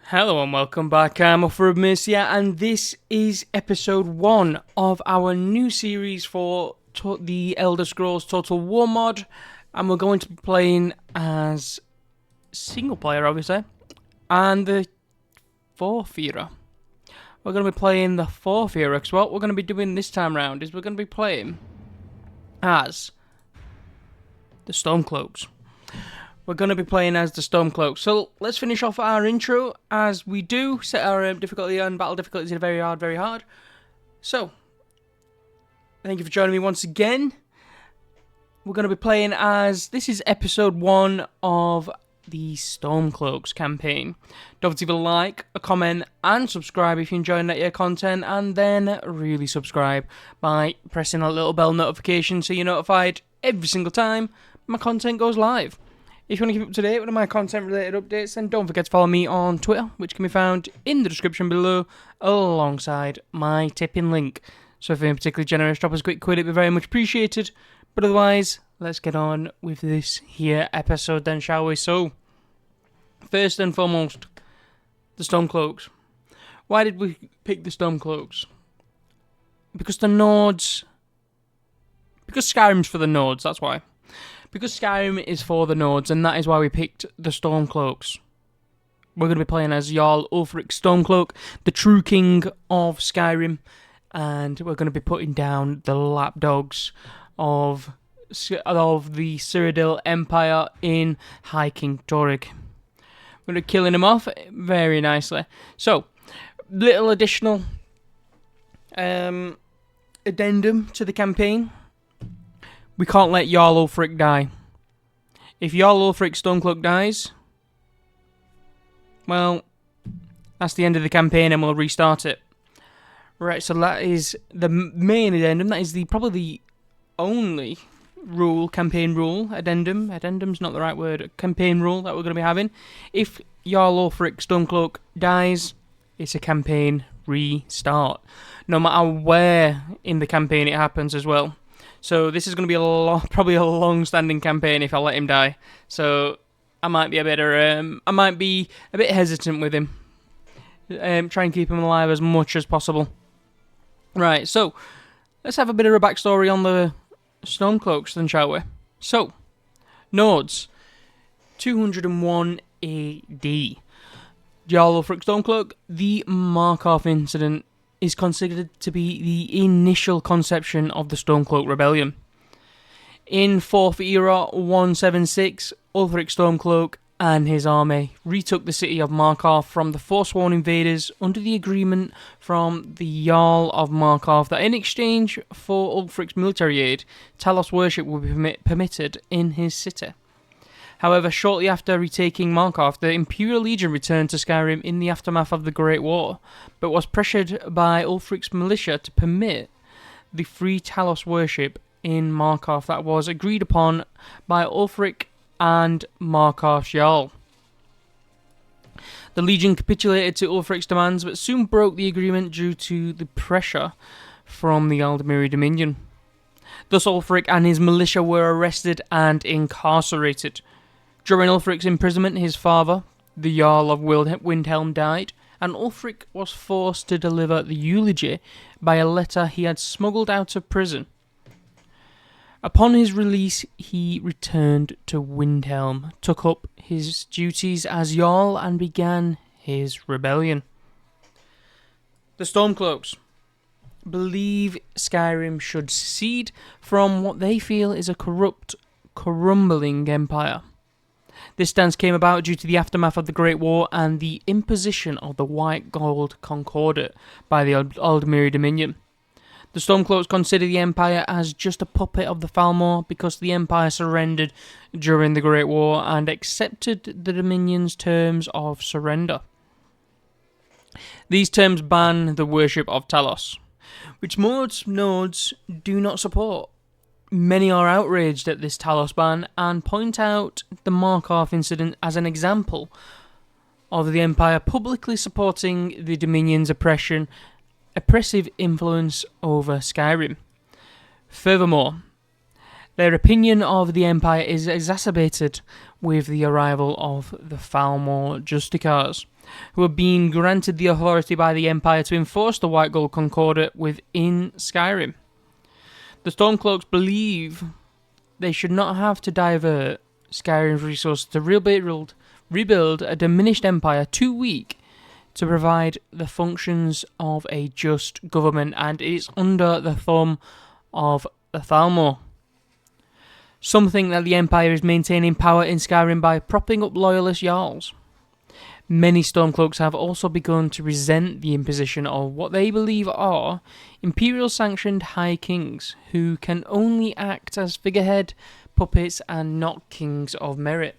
Hello and welcome back. I'm Offer of Mercia, and this is episode 1 of our new series for the Elder Scrolls Total War mod. And we're going to be playing as single player, obviously, and the 4th era. We're going to be playing the 4th era, because what we're going to be doing this time round is we're going to be playing as the Stormcloaks. We're going to be playing as the Stormcloaks. So let's finish off our intro as we do. Set our difficulty and battle difficulty to very hard, very hard. So, thank you for joining me once again. We're going to be playing as... This is episode 1 of the Stormcloaks campaign. Don't forget to leave a like, a comment, and subscribe if you're enjoying that content. And then really subscribe by pressing that little bell notification so you're notified every single time my content goes live. If you want to keep up to date with my content-related updates, then don't forget to follow me on Twitter, which can be found in the description below, alongside my tipping link. So if you're particularly generous, drop us a quick quid, it'd be very much appreciated. But otherwise, let's get on with this here episode then, shall we? So, first and foremost, the Stormcloaks. Why did we pick the Stormcloaks? Because the Nords... Because Skyrim's for the Nords, that's why. Because Skyrim is for the Nords, and that is why we picked the Stormcloaks. We're going to be playing as Jarl Ulfric Stormcloak, the true king of Skyrim, and we're going to be putting down the lapdogs of the Cyrodiil Empire in High King Torygg. We're going to be killing him off very nicely. So, little additional addendum to the campaign. We can't let Jarl Ulfric die. If Jarl Ulfric Stormcloak dies, well, that's the end of the campaign and we'll restart it. Right, so that is the main addendum. That is probably the only campaign rule, addendum. Addendum's not the right word. Campaign rule that we're going to be having. If Jarl Ulfric Stormcloak dies, it's a campaign restart. No matter where in the campaign it happens as well. So this is going to be probably a long-standing campaign if I let him die. So I might be a bit hesitant with him. Try and keep him alive as much as possible. Right, so let's have a bit of a backstory on the Stormcloaks then, shall we? So, Nords, 201 AD. Jarl Ulfric Stormcloak, the Markarth incident is considered to be the initial conception of the Stormcloak Rebellion. In 4th Era 176, Ulfric Stormcloak and his army retook the city of Markarth from the Forsworn invaders under the agreement from the Jarl of Markarth that in exchange for Ulfric's military aid, Talos worship would be permitted in his city. However, shortly after retaking Markarth, the Imperial Legion returned to Skyrim in the aftermath of the Great War, but was pressured by Ulfric's militia to permit the free Talos worship in Markarth that was agreed upon by Ulfric and Markarth's Jarl. The Legion capitulated to Ulfric's demands, but soon broke the agreement due to the pressure from the Aldmeri Dominion. Thus Ulfric and his militia were arrested and incarcerated. During Ulfric's imprisonment, his father, the Jarl of Windhelm, died, and Ulfric was forced to deliver the eulogy by a letter he had smuggled out of prison. Upon his release, he returned to Windhelm, took up his duties as Jarl, and began his rebellion. The Stormcloaks believe Skyrim should secede from what they feel is a corrupt, crumbling empire. This stance came about due to the aftermath of the Great War and the imposition of the White Gold Concordat by the Aldmeri Dominion. The Stormcloaks consider the Empire as just a puppet of the Thalmor because the Empire surrendered during the Great War and accepted the Dominion's terms of surrender. These terms ban the worship of Talos, which most Nords do not support. Many are outraged at this Talos ban and point out the Markarth incident as an example of the Empire publicly supporting the Dominion's oppressive influence over Skyrim. Furthermore, their opinion of the Empire is exacerbated with the arrival of the Thalmor Justicars, who are being granted the authority by the Empire to enforce the White Gold Concordat within Skyrim. The Stormcloaks believe they should not have to divert Skyrim's resources to rebuild a diminished empire too weak to provide the functions of a just government, and it is under the thumb of the Thalmor. Some think that the Empire is maintaining power in Skyrim by propping up loyalist Jarls. Many Stormcloaks have also begun to resent the imposition of what they believe are Imperial-sanctioned High Kings, who can only act as figurehead, puppets, and not kings of merit.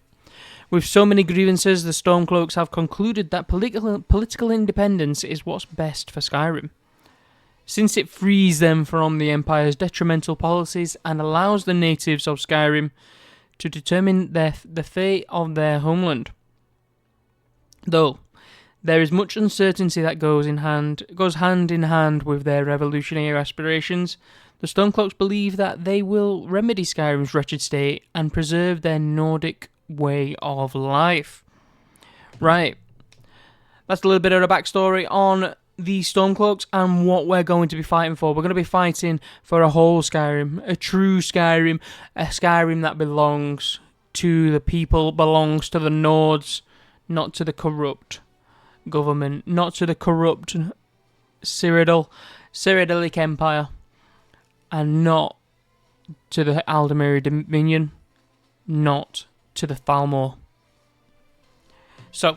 With so many grievances, the Stormcloaks have concluded that political independence is what's best for Skyrim, since it frees them from the Empire's detrimental policies and allows the natives of Skyrim to determine the fate of their homeland. Though there is much uncertainty that goes hand in hand with their revolutionary aspirations, the Stormcloaks believe that they will remedy Skyrim's wretched state and preserve their Nordic way of life. Right. That's a little bit of the backstory on the Stormcloaks and what we're going to be fighting for. We're going to be fighting for a whole Skyrim, a true Skyrim, a Skyrim that belongs to the people, belongs to the Nords, not to the corrupt government, not to the corrupt Cyrodiilic Empire, and not to the Aldemir Dominion, not to the Thalmor. So,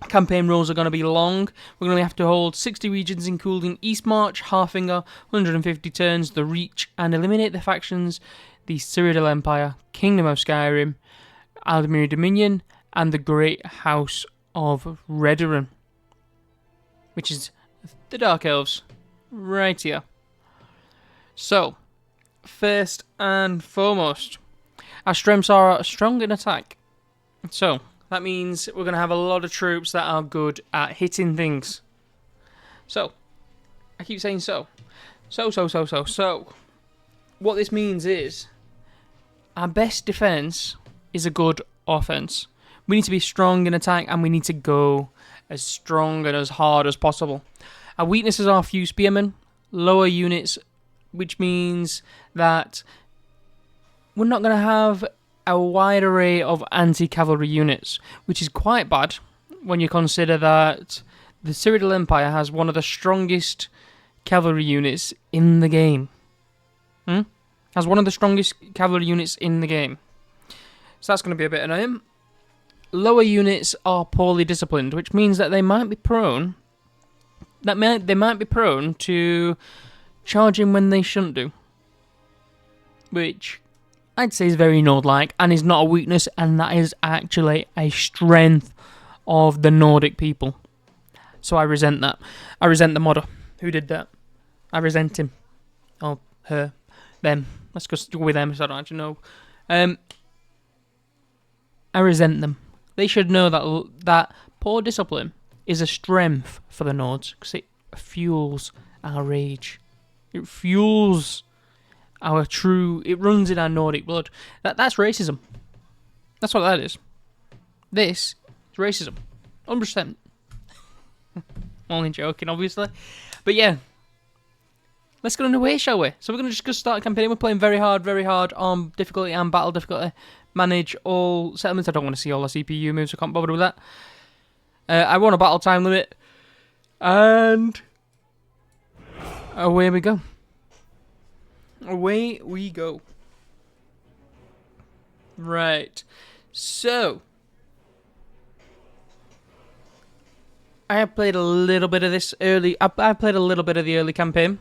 campaign rules are going to be long. We're going to have to hold 60 regions, including Eastmarch, Halfinger, 150 turns, the Reach, and eliminate the factions, the Cyrodiil Empire, Kingdom of Skyrim, Aldemir Dominion, and the Great House of Redoran, which is the Dark Elves, right here. So, first and foremost, our strengths are strong in attack. So, that means we're going to have a lot of troops that are good at hitting things. So, I keep saying so. So, what this means is, our best defense is a good offense. We need to be strong in attack, and we need to go as strong and as hard as possible. Our weaknesses are few spearmen, lower units, which means that we're not going to have a wide array of anti-cavalry units, which is quite bad when you consider that the Cyrodiil Empire has one of the strongest cavalry units in the game. Has one of the strongest cavalry units in the game. So that's going to be a bit annoying. Lower units are poorly disciplined, which means that they might be prone to charging when they shouldn't do, which I'd say is very Nord-like and is not a weakness, and that is actually a strength of the Nordic people. So I resent that. I resent the modder who did that. I resent him. Or her. Them. Let's go with them, so I don't actually know. I resent them. They should know that poor discipline is a strength for the Nords, because it fuels our rage. It fuels our true... It runs in our Nordic blood. That's racism. That's what that is. This is racism. 100%. Only joking, obviously. But yeah. Let's get underway, shall we? So we're going to just start a campaign. We're playing very hard on difficulty and battle difficulty. Manage all settlements. I don't want to see all the CPU moves. I can't bother with that. I want a battle time limit. And away we go. Away we go. Right. So, I have played a little bit of this early... I've played a little bit of the early campaign.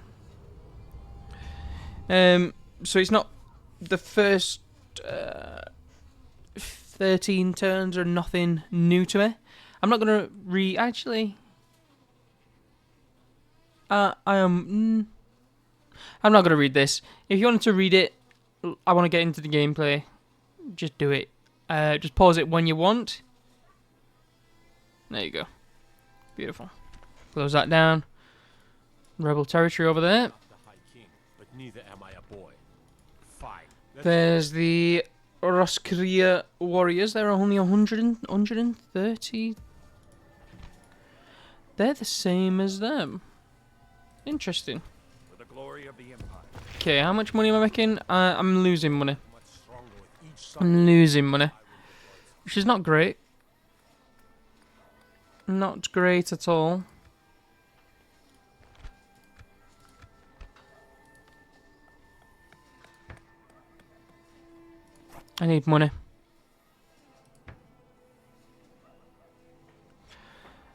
So it's not the first 13 turns are nothing new to me. I'm not going to actually... I'm not going to read this. If you wanted to read it, I want to get into the gameplay. Just do it. Just pause it when you want. There you go. Beautiful. Close that down. Rebel territory over there. There's the Roskria warriors. There are only 130 They're the same as them. Interesting. For the glory of the Empire. Okay, how much money am I making? I'm losing money. I'm losing money. Which is not great. Not great at all. I need money.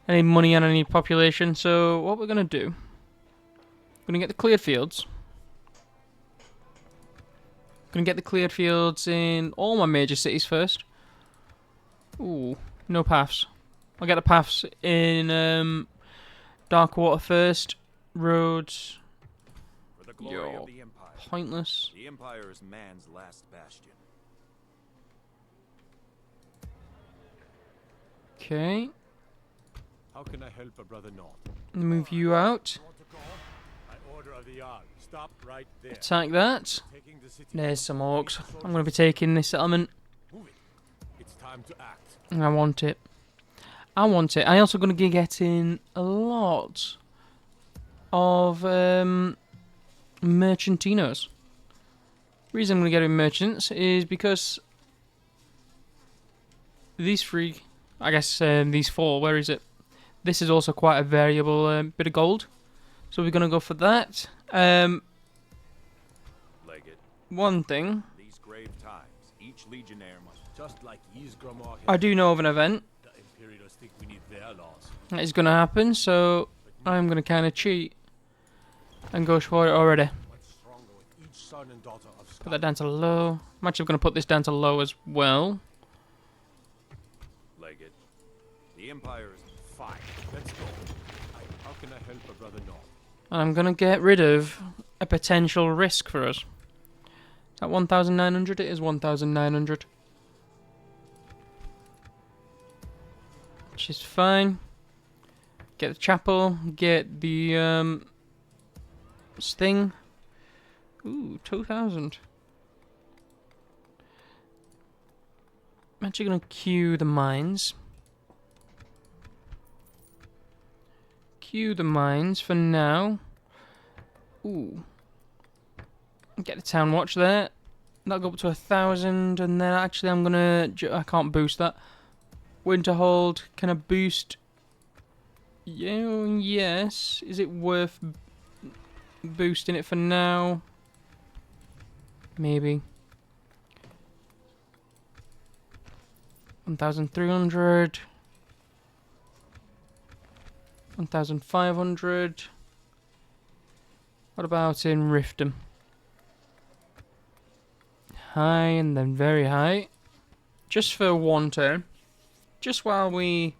I need money and I need population. So what we're going to do... We're going to get the cleared fields. Going to get the cleared fields in all my major cities first. Ooh, no paths. I'll get the paths in Darkwater first. Roads. For the glory of the Empire. Pointless. The Empire is man's last bastion. Okay. How can I help a brother Nord? Move you out. By order of the Jarl. Stop right there. Attack that. Taking the city. There's some orcs. I'm going to be taking this settlement. Move it. It's time to act. And I want it. I want it. I also going to be getting a lot of merchantinos. Reason I'm going to get in merchants is because these three, I guess these four, where is it? This is also quite a variable bit of gold. So we're going to go for that. One thing. These grave times, each legionnaire must Just like Ysgramor. I do know of an event The Imperials think we need their laws. that is going to happen, so I'm going to kind of cheat and go for it already. Much stronger with each son and daughter of Put that down to low. I'm actually going to put this down to low as well. Legate. The Empire is fine. Let's go. How can I help a brother Nord? And I'm going to get rid of a potential risk for us. At 1,900, it is 1,900. Which is fine. Get the chapel, get the thing. Ooh, 2,000. I'm actually going to queue the mines. Queue the mines for now. Ooh. Get the town watch there. That'll go up to 1,000, and then actually I'm gonna... I can't boost that. Winterhold, can I boost? Yeah, yes. Is it worth boosting it for now? Maybe. 1,300. 1,500. What about in Riften? High and then very high. Just for one turn. Just while we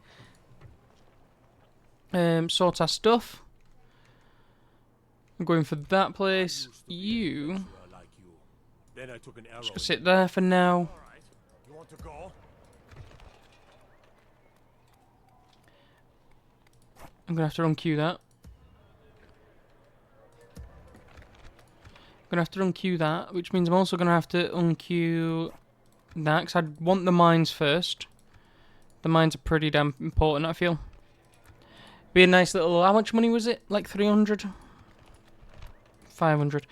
sort our stuff. I'm going for that place. You Then I took an arrow. just sit there for now. You want to go? I'm gonna have to unqueue that. I'm gonna have to unqueue that, which means I'm also gonna have to unqueue that, because I'd want the mines first. The mines are pretty damn important, I feel. Be a nice little... How much money was it? Like 300? 500.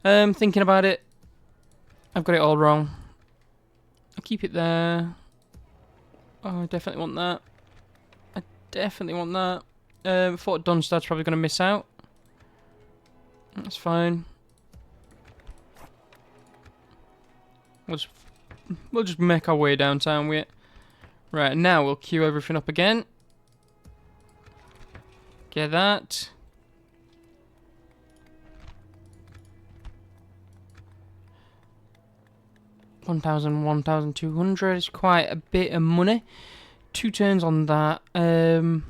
Thinking about it, I've got it all wrong. I'll keep it there. Oh, I definitely want that. I definitely want that. I thought Dunstad's probably going to miss out. That's fine. We'll just make our way downtown with it. Right, now we'll queue everything up again. Get that. $1,200 is quite a bit of money. 2 turns on that. The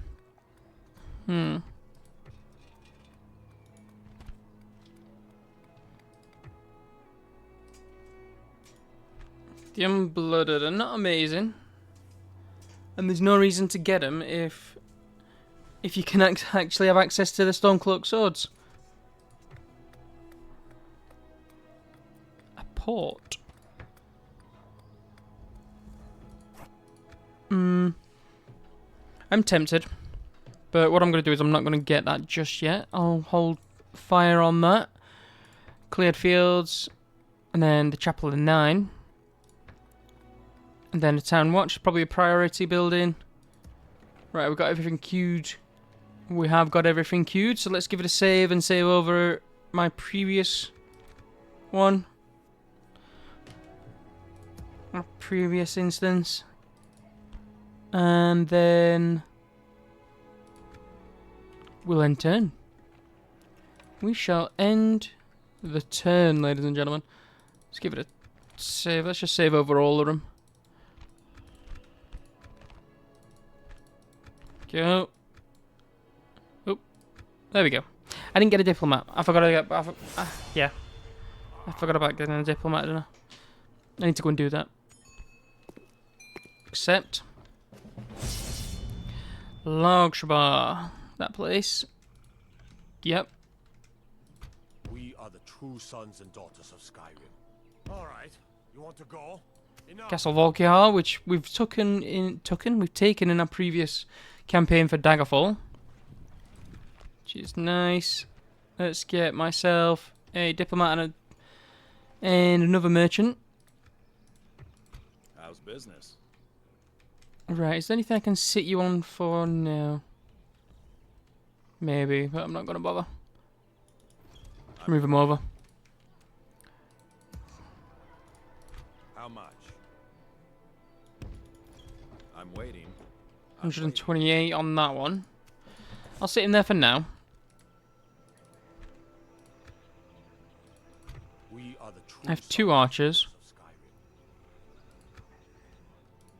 Unblooded are not amazing, and there's no reason to get them if you can actually have access to the Stormcloaks swords. A port. I'm tempted, But what I'm going to do is I'm not going to get that just yet. I'll hold fire on that. Cleared fields. And then the Chapel of 9. And then the Town Watch. Probably a priority building. Right, we've got everything queued. We have got everything queued. So let's give it a save and save over my previous one. Our previous instance. And then we'll end turn. We shall end the turn, ladies and gentlemen. Let's give it a save. Let's just save over all of them. Go. Oh, there we go. I didn't get a diplomat. I forgot to get. Yeah, I forgot about getting a diplomat. Didn't I need to go and do that. Accept. Largashbur. That place. Yep. We are the true sons and daughters of Skyrim. All right, you want to go? Enough. Castle Volkihar, which we've taken in our previous campaign for Daggerfall. Which is nice. Let's get myself a diplomat and another merchant. How's business? Right, is there anything I can sit you on for now? Maybe, but I'm not going to bother. Move him over. How much? I'm waiting. 128 on that one. I'll sit him there for now. We are the true I have 2 archers. sons of Skyrim.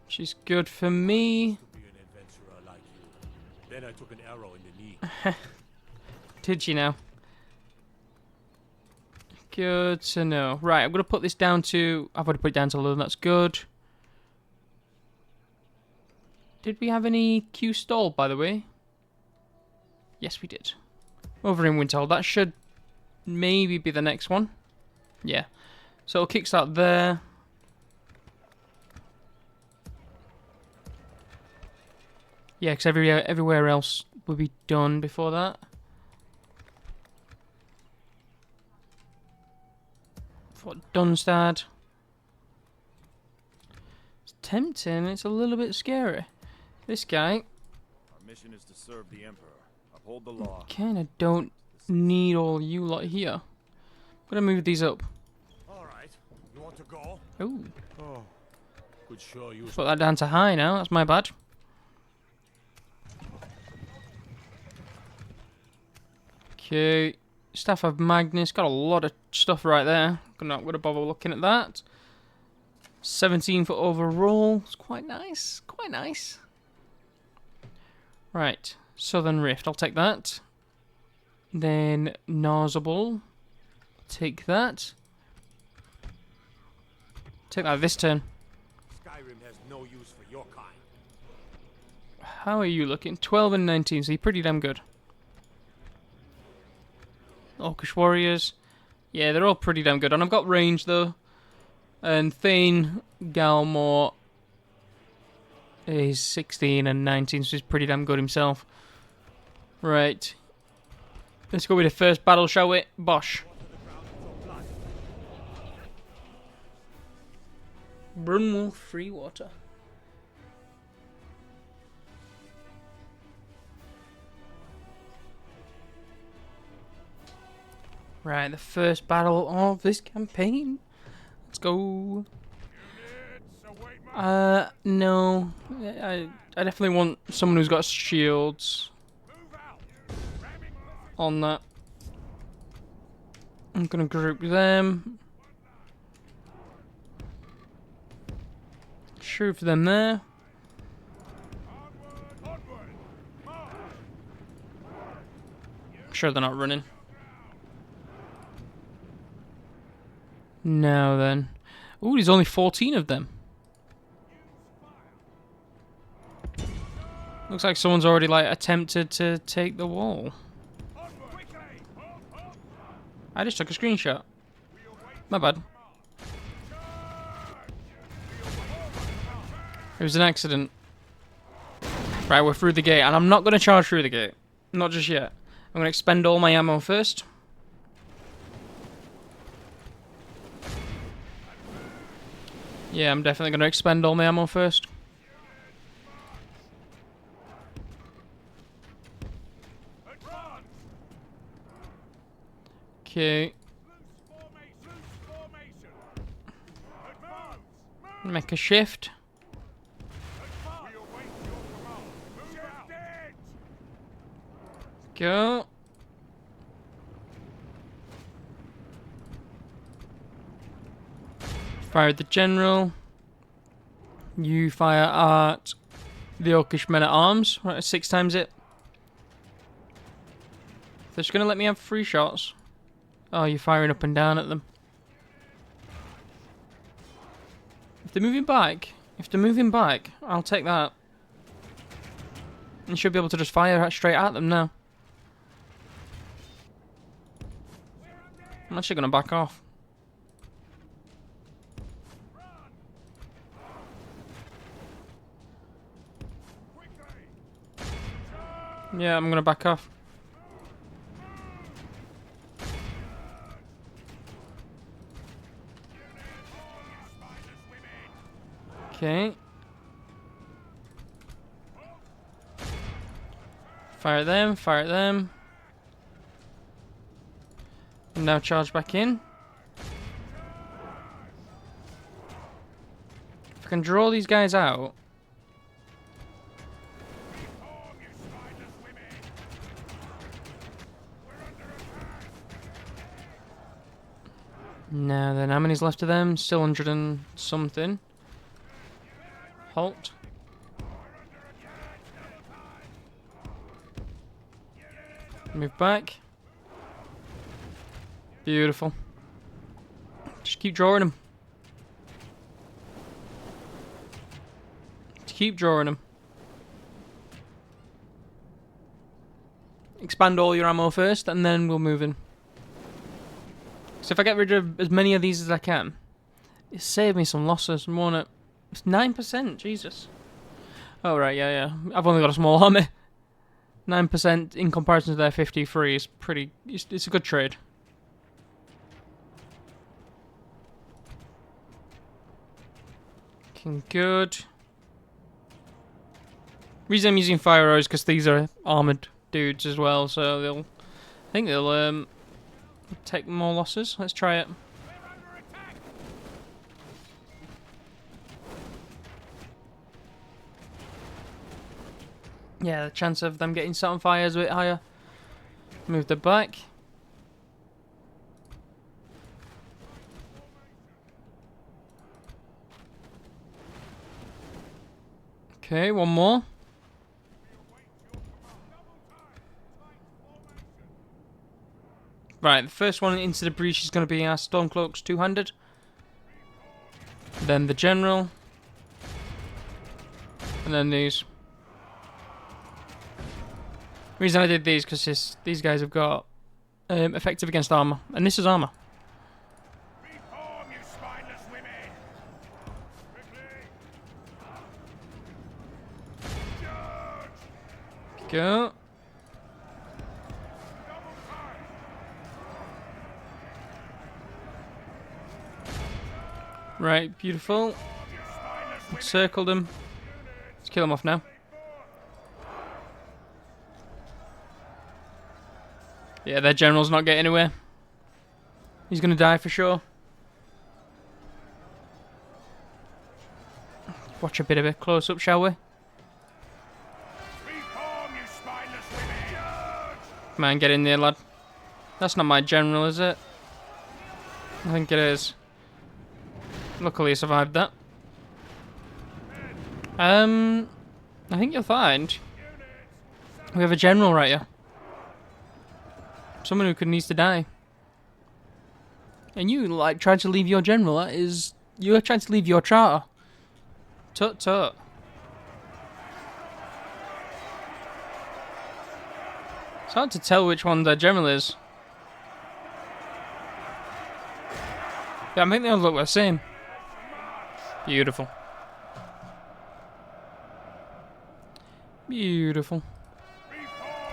She's good for me. To be an adventurer like you. Then I took an arrow in the knee. Did she now? Good to know. Right, I'm going to put this down to... I've already put it down to 11, that's good. Did we have any Q stall, by the way? Yes, we did. Over in Winterhold. That should maybe be the next one. Yeah. So it'll kickstart there. Yeah, because everywhere else will be done before that. For Dunstad. It's tempting, it's a little bit scary. This guy, Our mission is to serve the Emperor, uphold the law. kinda don't need all you lot here. I'm gonna move these up. All right, you want to go? Ooh, Oh, could sure use. put that down to high now, that's my bad. Okay, Staff of Magnus, got a lot of stuff right there. Not gonna bother looking at that. 17 for overall, it's quite nice, quite nice. Right, Southern Rift, I'll take that. Then Narzulbur, take that. Take that this turn. Skyrim has no use for your kind. How are you looking? 12 and 19, so you're pretty damn good. Orcish Warriors. Yeah, they're all pretty damn good. And I've got range, though. And Thane Galmore is 16 and 19, so he's pretty damn good himself. Right. Let's go with the first battle, shall we? Bosh. Brunwell Free Water. Right, the first battle of this campaign. Let's go. No. I definitely want someone who's got shields on that. I'm gonna group them. Shove them there. I'm sure they're not running. Now then. Ooh, there's only 14 of them. Looks like someone's already like attempted to take the wall. I just took a screenshot. My bad. It was an accident. Right, we're through the gate, and I'm not going to charge through the gate. Not just yet. I'm going to expend all my ammo first. Yeah, I'm definitely going to expend all my ammo first. Okay. Make a shift. Go. Fire at the general. You fire at the Orcish men at arms. Right, 6 times it. They're just gonna let me have 3 shots. Oh, you're firing up and down at them. If they're moving back, I'll take that. You should be able to just fire straight at them now. I'm actually gonna back off. Yeah, I'm gonna back off. Okay. Fire at them, fire at them. And now charge back in. If I can draw these guys out. Now then, how many's left of them? Still 100 and something. Halt. Move back. Beautiful. Just keep drawing them. Just keep drawing them. Expand all your ammo first, and then we'll move in. So if I get rid of as many of these as I can, it saved me some losses, won't it? It's 9%, Jesus. Oh right, yeah. I've only got a small army. 9% in comparison to their 53 is pretty. It's a good trade. Looking good. Reason I'm using fire arrows because these are armored dudes as well, so I think they'll take more losses. Let's try it. Yeah, the chance of them getting set on fire is a bit higher. Move them back. Okay, one more. Right, the first one into the breach is going to be our Stormcloaks 200. Then the general. And then these. The reason I did these because these guys have got effective against armor, and this is armor. Reform, you spineless women! Quickly! Go. Right, beautiful. Circled him. Let's kill him off now. Yeah, their general's not getting anywhere. He's gonna die for sure. Watch a bit of a close up, shall we? Reform, you spineless women! Come on, get in there, lad. That's not my general, is it? I think it is. Luckily, I survived that. I think you'll find we have a general right here. Someone who needs to die. And you, like, tried to leave your general. That is... You're trying to leave your charter. Tut tut. It's hard to tell which one their general is. Yeah, I think they all look the same. Beautiful. Beautiful. Reform,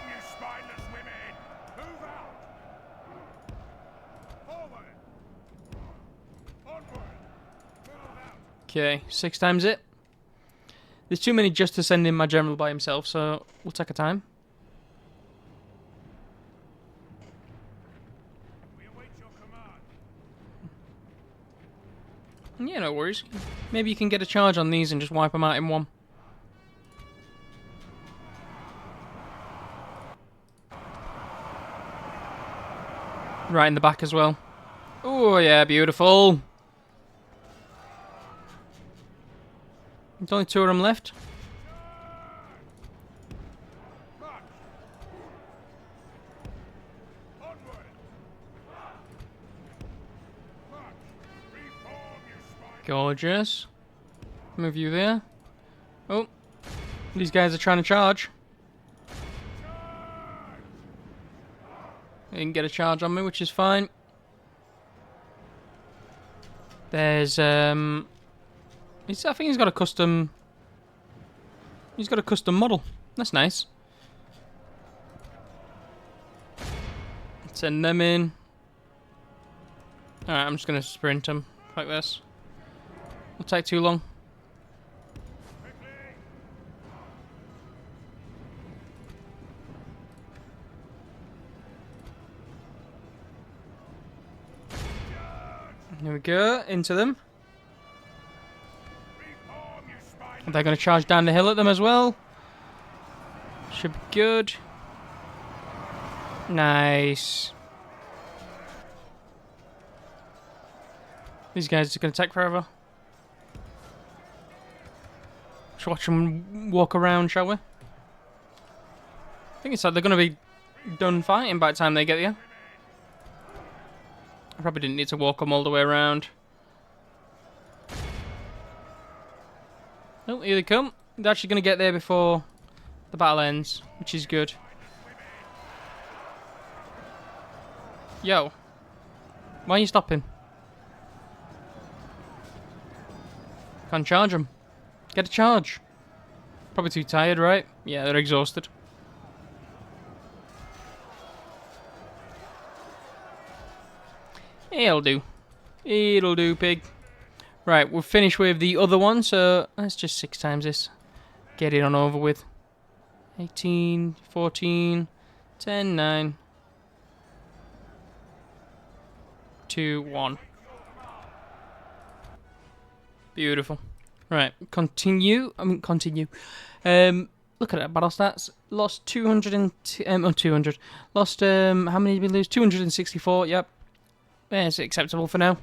you spineless women! Move out! Forward! Onward! Move out! Okay, 6 times it. There's too many just to send in my general by himself, so we'll take our time. We await your command. Yeah, no worries. Maybe you can get a charge on these and just wipe them out in one. Right in the back as well. Oh, yeah, beautiful. There's only 2 of them left. Onward! March! Reform, you spineless... Gorgeous. Move you there. Oh, these guys are trying to charge. They didn't get a charge on me, which is fine. There's I think he's got a custom. He's got a custom model. That's nice. Send them in. Alright, I'm just gonna sprint them like this. Won't take too long. Here we go, into them. Reform, you spineless... They're going to charge down the hill at them as well. Should be good. Nice. These guys are going to take forever. Let's watch them walk around, shall we? I think it's like they're going to be done fighting by the time they get here. I probably didn't need to walk them all the way around. Oh, here they come. They're actually going to get there before the battle ends, which is good. Yo. Why are you stopping? Can't charge them. Get a charge. Probably too tired, right? Yeah, they're exhausted. It'll do. It'll do, pig. Right, we're finished with the other one, so let's just 6 times this. Get it on over with. 18, 14, 10, 9, 2, 1. Beautiful. Right, continue. Continue. Look at that, battle stats. Lost 200. Lost, how many did we lose? 264, yep. Yeah, it's acceptable for now.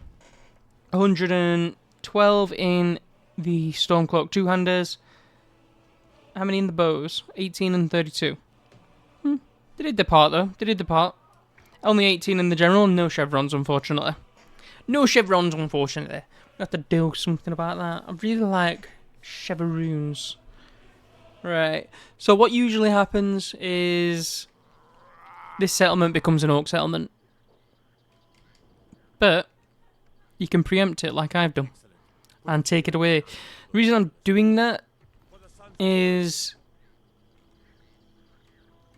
112 in the Stormcloak two-handers. How many in the bows? 18 and 32. They did their part, though. They did their part. Only 18 in the general, and no chevrons, unfortunately. No chevrons, unfortunately. We have to do something about that. I really like chevrons. Right. So what usually happens is this settlement becomes an orc settlement. But you can preempt it like I've done and take it away. The reason I'm doing that is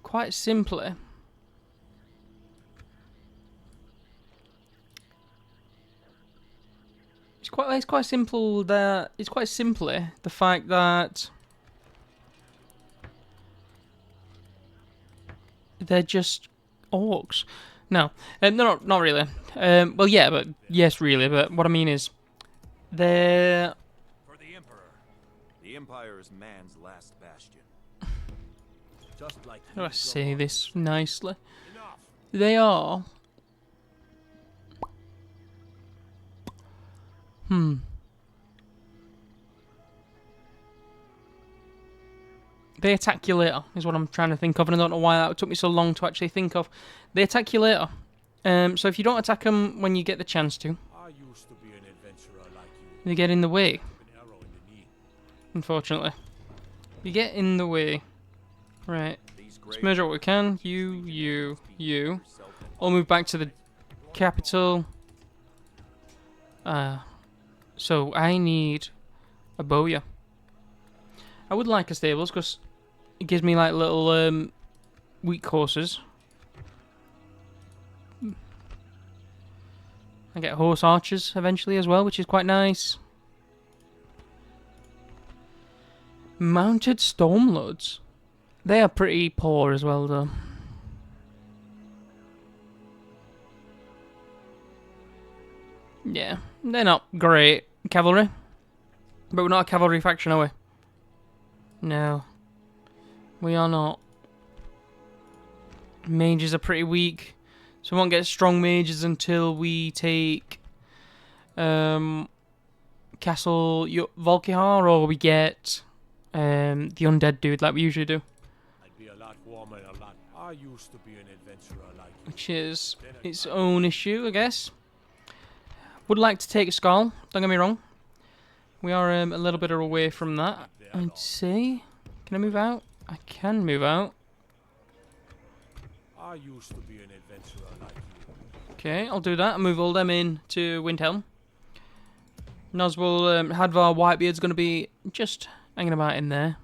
quite simply it's quite simply the fact that they're just orcs. No, not really. Well, yeah, but yes, really. But what I mean is, they're... For the Emperor. The Empire is man's last bastion. Just like How do I say this nicely? enough. They are... They attack you later, is what I'm trying to think of, and I don't know why that took me so long to actually think of. They attack you later. So if you don't attack them when you get the chance to, I used to be an adventurer like you. they get in the way, An arrow in the knee. unfortunately. You get in the way. Right. Let's measure what we can. You. I'll move back to the capital. So I need a bowyer. I would like a stables, because It gives me like little weak horses. I get horse archers eventually as well, which is quite nice. Mounted Stormcloaks. They are pretty poor as well, though. Yeah, they're not great cavalry. But we're not a cavalry faction, are we? No. We are not. Mages are pretty weak. So we won't get strong mages until we take Castle Volkihar, or we get the undead dude like we usually do. I'd be a lot warmer, a lot. I used to be an adventurer like you. Which is its own issue, I guess. Would like to take a skull, don't get me wrong. We are a little bit away from that, I'd say. Can I move out? I can move out. I used to be an adventurer like you. Okay, I'll do that. I'll move all them in to Windhelm. Narzulbur, Hadvar, Whitebeard's going to be just hanging about in there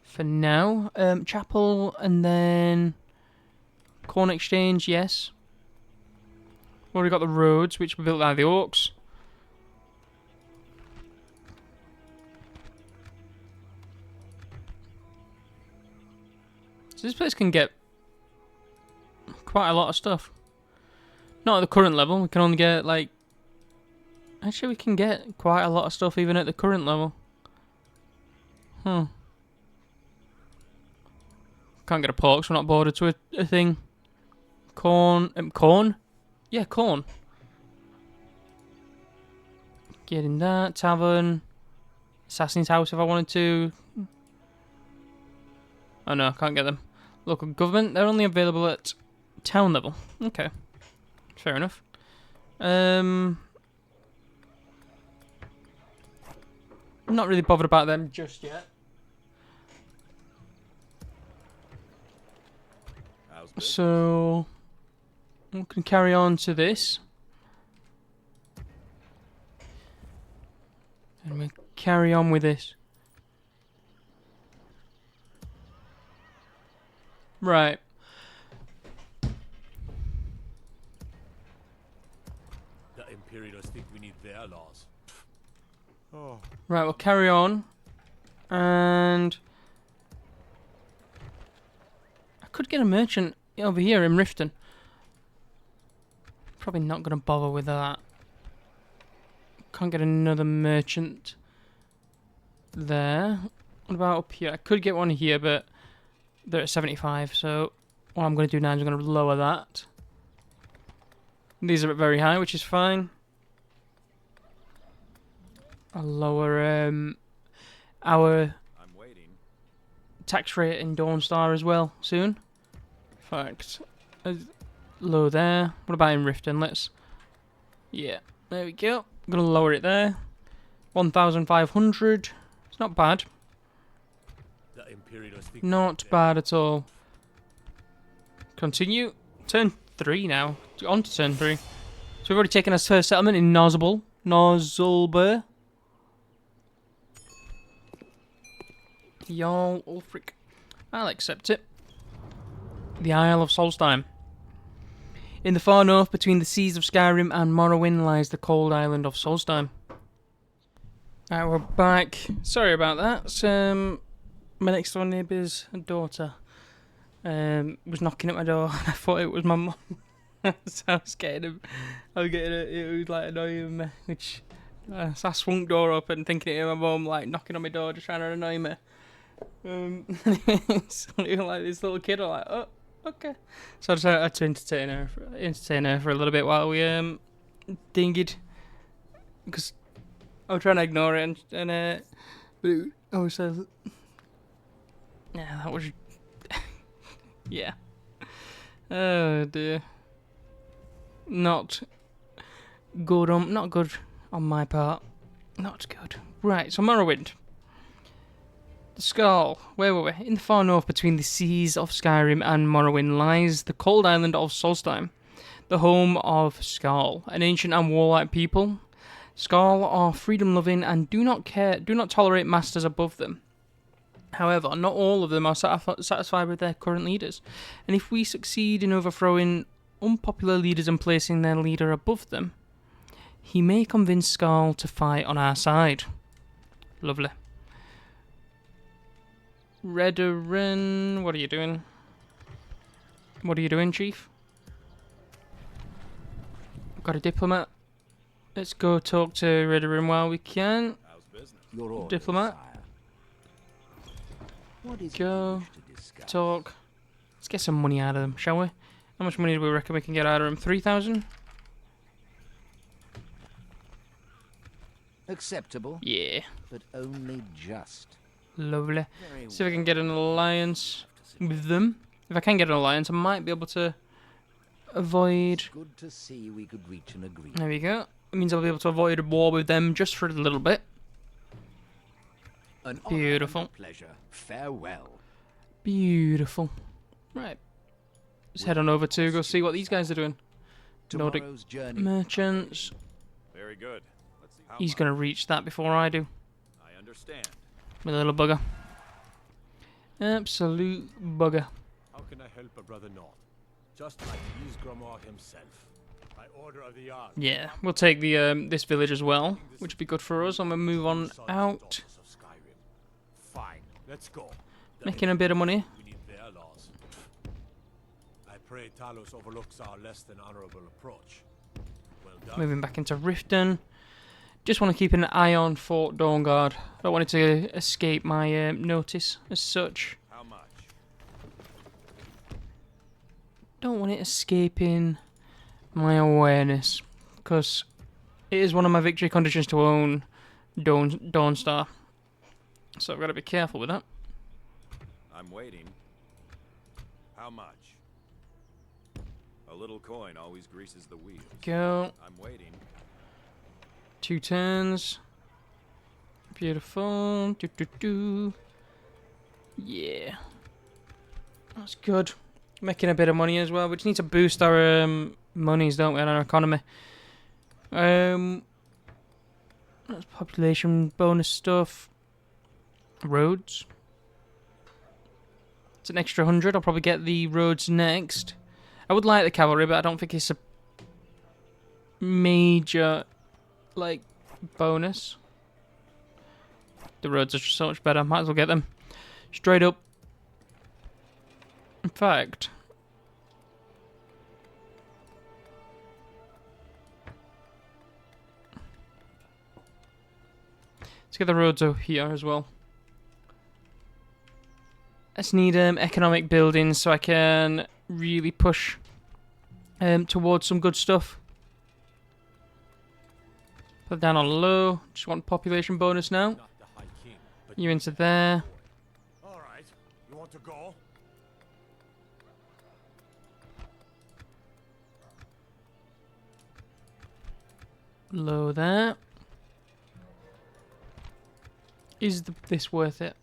for now. Chapel and then Corn Exchange, yes. Already got the roads, which were built by the orcs. So this place can get quite a lot of stuff. Not at the current level, we can only get like... Actually, we can get quite a lot of stuff even at the current level. Can't get a pork, so we're not bordered to a thing. Corn? Corn? Yeah, corn. Getting that. Tavern. Assassin's House if I wanted to. Oh no, can't get them. Local government, they're only available at town level. Okay. Fair enough. I'm not really bothered about them just yet. So we can carry on to this. And we carry on with this. Right. The Imperials think we need their laws. Oh. Right, we'll carry on. And I could get a merchant over here in Riften. Probably not going to bother with that. Can't get another merchant there. What about up here? I could get one here, but they're at 75, so what I'm going to do now is I'm going to lower that. These are at very high, which is fine. I'll lower our tax rate in Dawnstar as well soon. In fact, low there. What about in Riften? Let's... Yeah, there we go. I'm going to lower it there. 1,500. It's not bad. Not bad at all. Continue. Turn 3 now. On to turn 3. So we've already taken our first settlement in Narzulbur. Jarl Ulfric. I'll accept it. The Isle of Solstheim. In the far north, between the seas of Skyrim and Morrowind, lies the cold island of Solstheim. Alright, we're back. Sorry about that. My next door neighbour's daughter was knocking at my door, and I thought it was my mum. So I was getting him. It was like annoying me. Which so I swung the door up and thinking it was my mum, like knocking on my door, just trying to annoy me. So like this little kid, I'm like, oh, okay. So I just had to entertain her for a little bit while we dinged, because I was trying to ignore it and I was yeah, that was yeah. Oh dear. Not good on my part. Not good. Right, so Morrowind. The Skull. Where were we? In the far north, between the seas of Skyrim and Morrowind, lies the cold island of Solstheim, the home of Skull, an ancient and warlike people. Skull are freedom-loving and do not tolerate masters above them. However, not all of them are satisfied with their current leaders, and if we succeed in overthrowing unpopular leaders and placing their leader above them, he may convince Skarl to fight on our side. Lovely. Redoran, what are you doing? What are you doing, Chief? Got a diplomat. Let's go talk to Redoran while we can. How's business? Your orders, Diplomat. sire. What is Go. it you wish to discuss? Talk. Let's get some money out of them, shall we? How much money do we reckon we can get out of them? 3,000? Acceptable, Yeah. but only just. Lovely. Very See if I can get an alliance with them. If I can get an alliance, I might be able to avoid... Good to see we could reach an agreement. There we go. It means I'll be able to avoid a war with them just for a little bit. An honor Beautiful. and a pleasure. Farewell. Beautiful. Right. Let's head on over to go see what these guys are doing. Nordic Tomorrow's journey. merchants. Very good. Let's see how He's much. going to reach that before I do. I understand. My little bugger. Absolute bugger. How can I help a brother Nord? Just like Ysgramor himself. By order of the Jarl. Yeah, we'll take the this village as well, which would be good for us. I'm going to move on Sons and out, daughters of Skyrim. Fine, let's go. making a bit of money. We need their laws. I pray Talos overlooks our less than honorable approach. Well done. Moving back into Riften. Just want to keep an eye on Fort Dawnguard. I don't want it to escape my notice as such. How much? Don't want it escaping my awareness, because it is one of my victory conditions to own Dawnstar. So I've got to be careful with that. I'm waiting. How much? A little coin always greases the wheels. Go. I'm waiting. 2 turns. Beautiful. Do, do, do. Yeah. That's good. Making a bit of money as well. We just need to boost our monies, don't we, on our economy. That's population bonus stuff. Roads. It's an extra 100. I'll probably get the roads next. I would like the cavalry, but I don't think it's a major, like, bonus. The roads are just so much better. Might as well get them. Straight up. In fact, let's get the roads over here as well. Let's need economic buildings so I can really push towards some good stuff. Put it down on low. Just want population bonus now. Not the High King, but You into there. all right. You want to go? Low there. Is this worth it?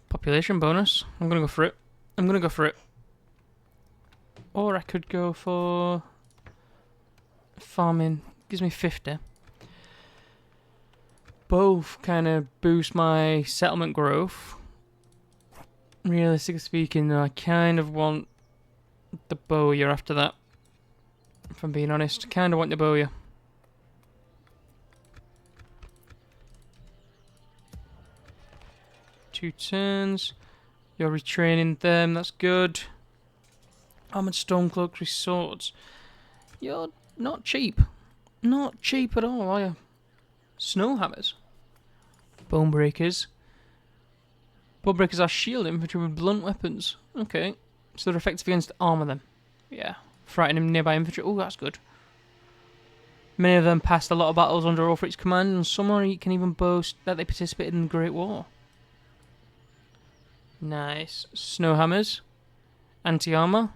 Population bonus. I'm gonna go for it. I'm gonna go for it. Or I could go for farming. Gives me 50. Both kind of boost my settlement growth. Realistically speaking, though, I kind of want the bowyer after that. If I'm being honest, kind of want the bowyer. Two turns. You're retraining them, that's good. Armored Stormcloaks with swords. You're not cheap. Not cheap at all, are you? Snowhammers. Bonebreakers. Bonebreakers are shield infantry with blunt weapons. Okay. So they're effective against armor then. Yeah. Frightening nearby infantry. Oh, that's good. Many of them passed a lot of battles under Ulfric's command, and some can even boast that they participated in the Great War. Nice. Snowhammers. Anti-armor.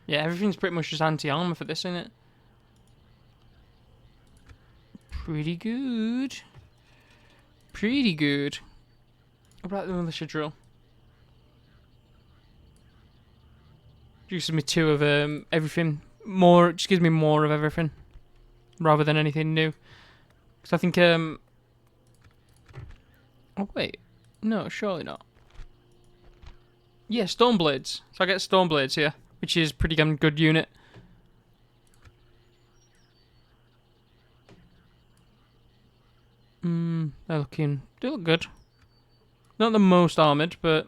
Yeah, everything's pretty much just anti-armor for this, isn't it? Pretty good. Pretty good. What about the militia drill? Gives me 2 of everything. More, just gives me more of everything. Rather than anything new. Because I think Oh, wait. No, surely not. Yeah, Stoneblades. So I get Stoneblades here, which is pretty damn good unit. They look good. Not the most armoured, but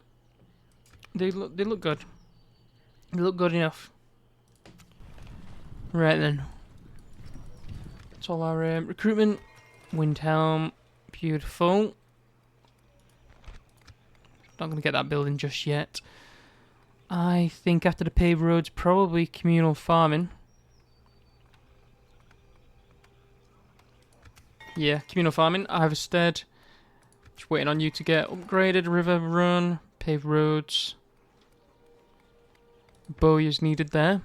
they look good. They look good enough. Right then. That's all our recruitment. Windhelm. Beautiful. Not going to get that building just yet. I think after the paved roads, probably communal farming. Yeah, communal farming. Iverstead. Just waiting on you to get upgraded. River run. Paved roads. Bowyer's needed there.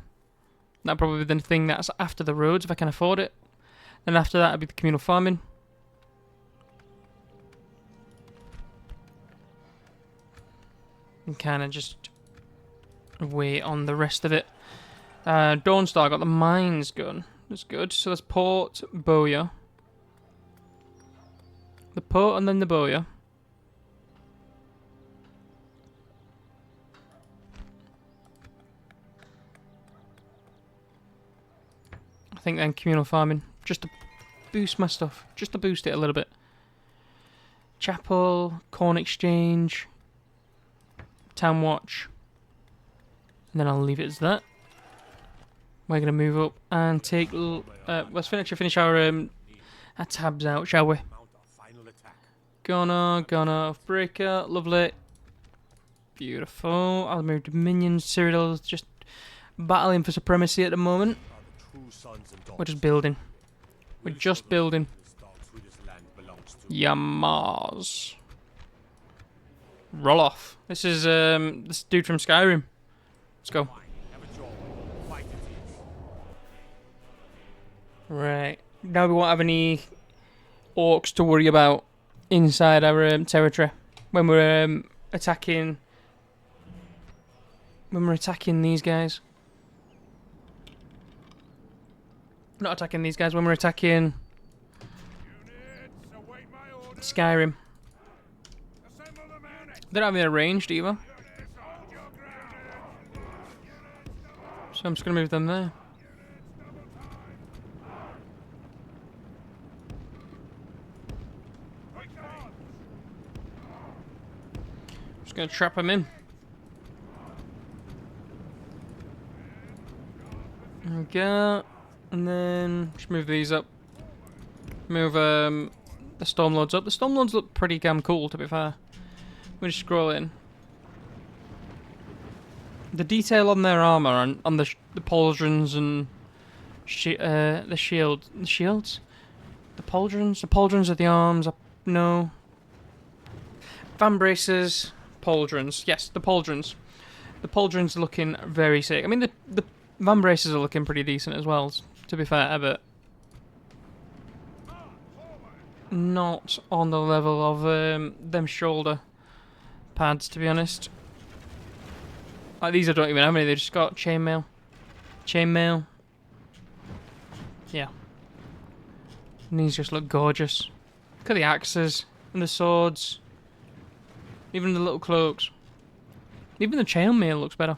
That'll probably be the thing that's after the roads if I can afford it. Then after that, it'll be the communal farming. And kind of just wait on the rest of it. Dawnstar got the mines gun. That's good. So that's Port, Bowyer. The Port and then the Bowyer. I think then communal farming. Just to boost my stuff. Just to boost it a little bit. Chapel, Corn Exchange, Town Watch. And then I'll leave it as that. We're going to move up and take... let's finish our tabs out, shall we? Gunner, Breaker, lovely. Beautiful. I'll move Dominions, Cyrodiil's just battling for supremacy at the moment. We're just building. We're just building. Yamars. Roll off. This is this dude from Skyrim. Let's go. Right. Now we won't have any orcs to worry about inside our territory when we're attacking. When we're attacking these guys. Not attacking these guys. When we're attacking Skyrim. They don't have any ranged either. So I'm just going to move them there. Just going to trap them in. There we go. And then just move these up. Move the Stormlords up. The Stormlords look pretty damn cool, to be fair. We'll just scroll in. The detail on their armor, on the pauldrons and the shields. The pauldrons are the arms. No. Van braces, pauldrons. Yes, the pauldrons. The pauldrons are looking very sick. I mean, the van braces are looking pretty decent as well, to be fair, but not on the level of them shoulder pads, to be honest. Like these, I don't even have any. They just got chainmail. Chainmail. Yeah. And these just look gorgeous. Look at the axes and the swords. Even the little cloaks. Even the chainmail looks better.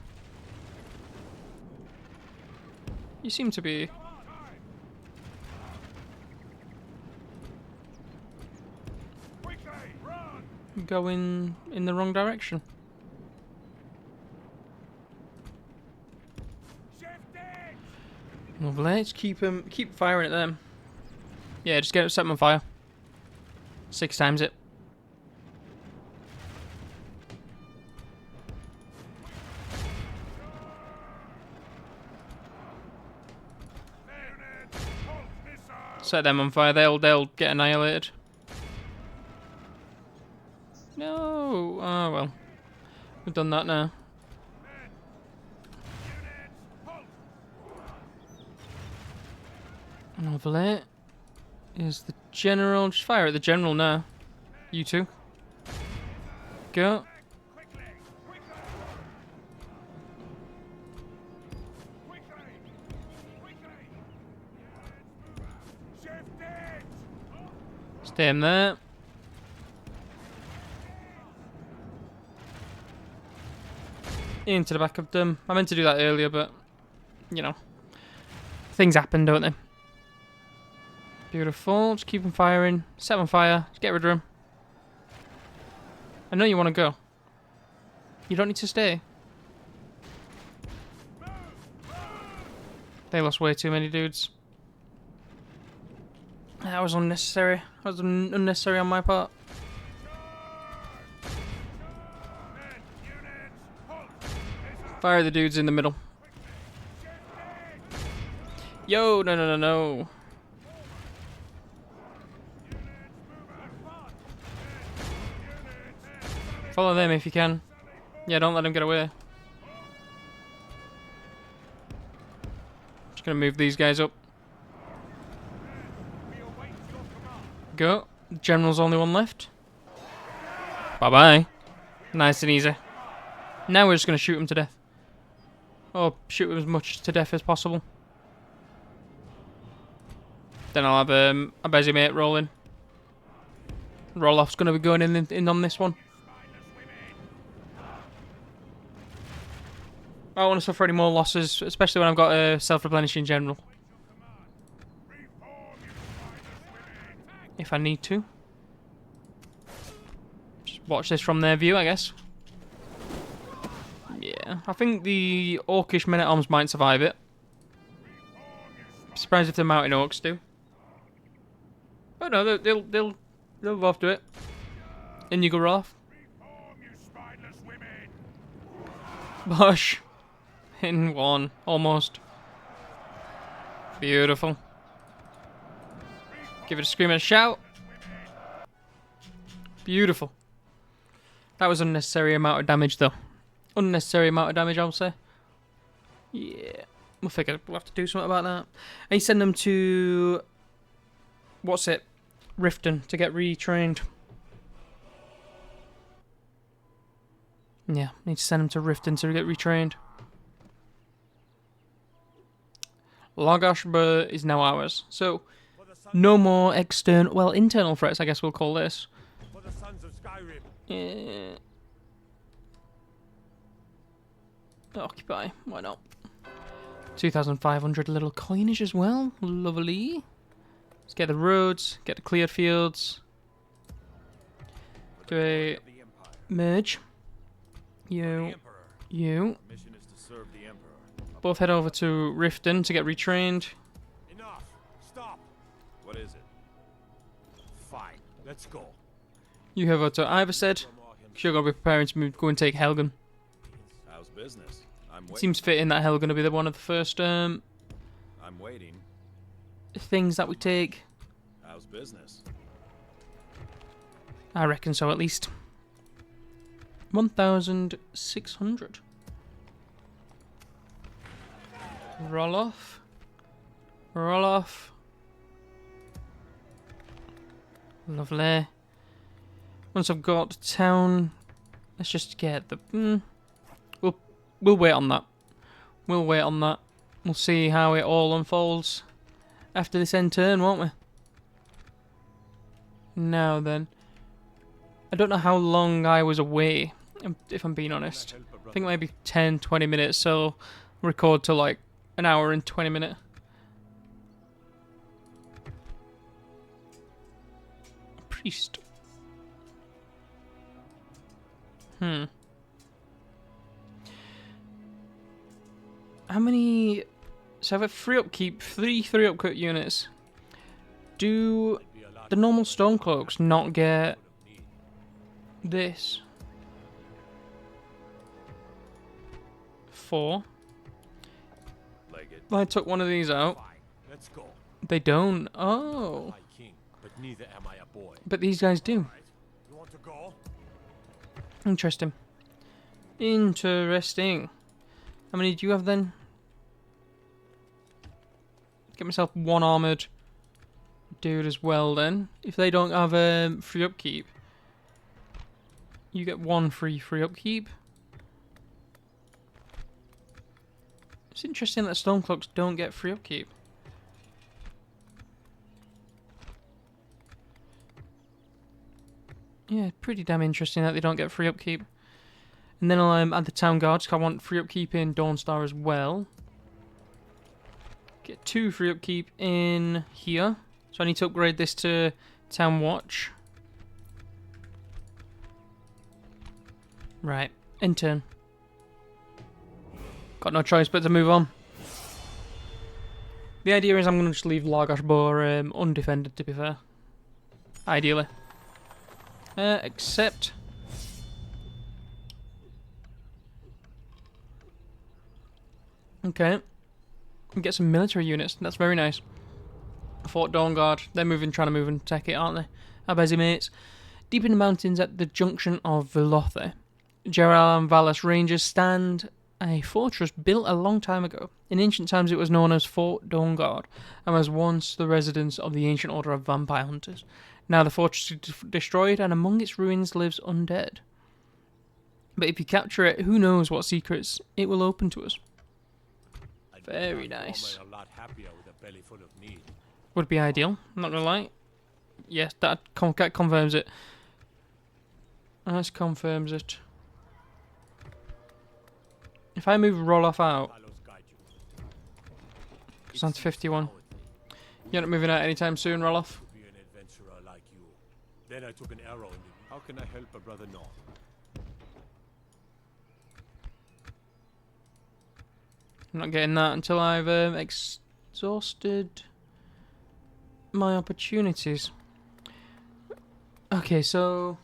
You seem to be going in the wrong direction. Lovely. Let's keep firing at them. Yeah, just set them on fire. 6 times it. Set them on fire. They'll get annihilated. No. Oh well. We've done that now. Lovely. Is the general. Just fire at the general now. You two. Go. Stay in there. into the back of them. I meant to do that earlier, but, you know, things happen, don't they? Beautiful. Just keep them firing. Set them on fire. Just get rid of them. I know you want to go. You don't need to stay. They lost way too many dudes. That was unnecessary. That was unnecessary on my part. Fire the dudes in the middle. Yo, no, no, no, no. Follow them if you can. Yeah, don't let them get away. Just gonna move these guys up. Go. General's only one left. Bye-bye. Nice and easy. Now we're just gonna shoot him to death. Or shoot him as much to death as possible. Then I'll have a busy mate roll in. Roll-off's gonna be going in on this one. I don't want to suffer any more losses, especially when I've got a self-replenishing general. If I need to. Just watch this from their view, I guess. Yeah, I think the Orcish men-at-arms might survive it. Surprised if the Mountain Orcs do. Oh no, they'll go after it. In you go, Rolf. Bosh. In one, almost. Beautiful. Give it a scream and a shout. Beautiful. That was unnecessary amount of damage, though. Unnecessary amount of damage, I'll say. Yeah. We'll have to do something about that. I send them to... What's it? Riften to get retrained. Yeah, need to send them to Riften to get retrained. Largashbur is now ours. So, no more external... Well, internal threats, I guess we'll call this. For the sons of Skyrim. Yeah. Occupy. Why not? 2,500 little coinage as well. Lovely. Let's get the roads. Get the cleared fields. Do a merge. You. Mission is to serve the Emperor. Both head over to Riften to get retrained. Enough. Stop. What is it? Fine. Let's go. You head over to Iverstead. You're going to be preparing to go and take Helgen. How's business? I'm waiting. Seems fitting that Helgen will be one of the first I'm waiting. things that we take. How's business? I reckon so, at least. 1,600. Roll off. Roll off. Lovely. Once I've got town, let's just get the... We'll wait on that. We'll wait on that. We'll see how it all unfolds after this end turn, won't we? Now then. I don't know how long I was away, if I'm being honest. I think maybe 10, 20 minutes, so record to like an hour and 20 minutes. Priest. How many... So I've got 3 upkeep, 3 upkeep units. Do the normal Stormcloaks not get this? 4. Leg it. If I took one of these out, Fine. Let's go. they don't. Oh. I king, but neither am I a boy. But these guys do. Right. You want to go? Interesting. Interesting. How many do you have then? Get myself 1 armoured dude as well then. If they don't have free upkeep, you get 1 free upkeep. It's interesting that Stormcloaks don't get free upkeep. Yeah, pretty damn interesting that they don't get free upkeep. And then I'll add the town guards, 'cause I want free upkeep in Dawnstar as well. Get 2 free upkeep in here. So I need to upgrade this to Town Watch. Right, end turn. Got no choice but to move on. The idea is I'm going to just leave Largashbur undefended, to be fair. Ideally. Except... Okay. Get some military units. That's very nice. Fort Dawnguard. They're trying to move and take it, aren't they? Our busy mates. Deep in the mountains at the junction of Velothe, Gerald and Valis Rangers stand a fortress built a long time ago. In ancient times it was known as Fort Dawnguard and was once the residence of the ancient order of vampire hunters. Now the fortress is destroyed and among its ruins lives undead. But if you capture it, who knows what secrets it will open to us. Very nice. A lot happier with a belly full of meat. Would be ideal, I'm not gonna lie. Yes, that confirms it. That confirms it. If I move Roloff out, it's down to 51. You're not moving out anytime soon, Roloff. Be an adventurer like you. Then I took an arrow in the... How can I help a brother Nord? I'm not getting that until I've exhausted my opportunities. Okay, so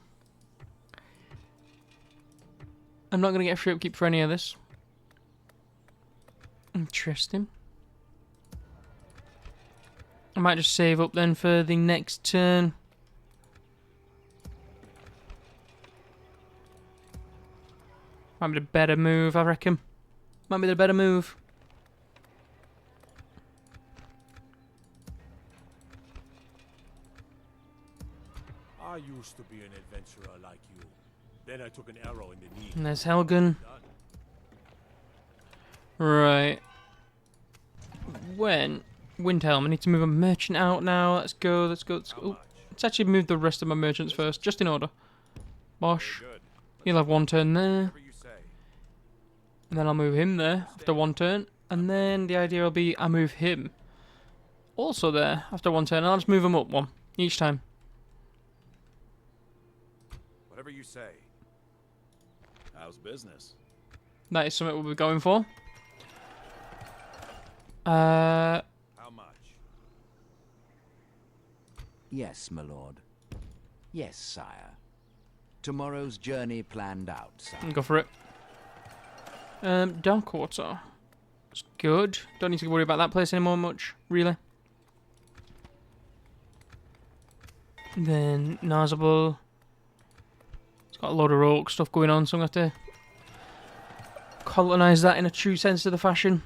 I'm not going to get free upkeep for any of this. Interesting. I might just save up then for the next turn. Might be the better move, I reckon. Might be the better move. I used to be an adventurer like you. Then I took an arrow in the knee. And there's Helgen. Right. When? Windhelm. I need to move a merchant out now. Let's go, let's go, let's go. Oh, let's actually move the rest of my merchants first, just in order. Bosh. He'll have 1 turn there. And then I'll move him there after 1 turn. And then the idea will be I move him also there after 1 turn. And I'll just move him up 1 each time. Whatever you say. How's business? That is something we'll be going for. How much? Yes, my lord. Yes, sire. Tomorrow's journey planned out, sire. Go for it. Darkwater. It's good. Don't need to worry about that place anymore much, really. Then Narzulbur. It's got a lot of rogue stuff going on, so I'm going to have to colonise that in a true sense of the fashion.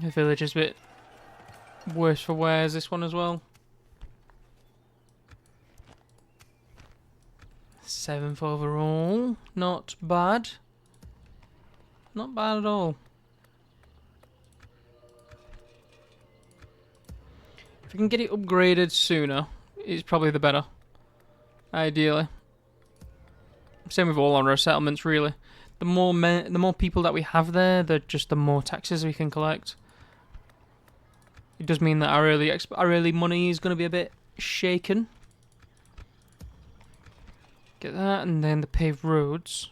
The village is a bit worse for wear as this one as well. 7th overall. Not bad. Not bad at all. If we can get it upgraded sooner, it's probably the better. Ideally. Same with all our settlements, really. The more people that we have there, the more taxes we can collect. It does mean that our early money is going to be a bit shaken. Get that, and then the paved roads.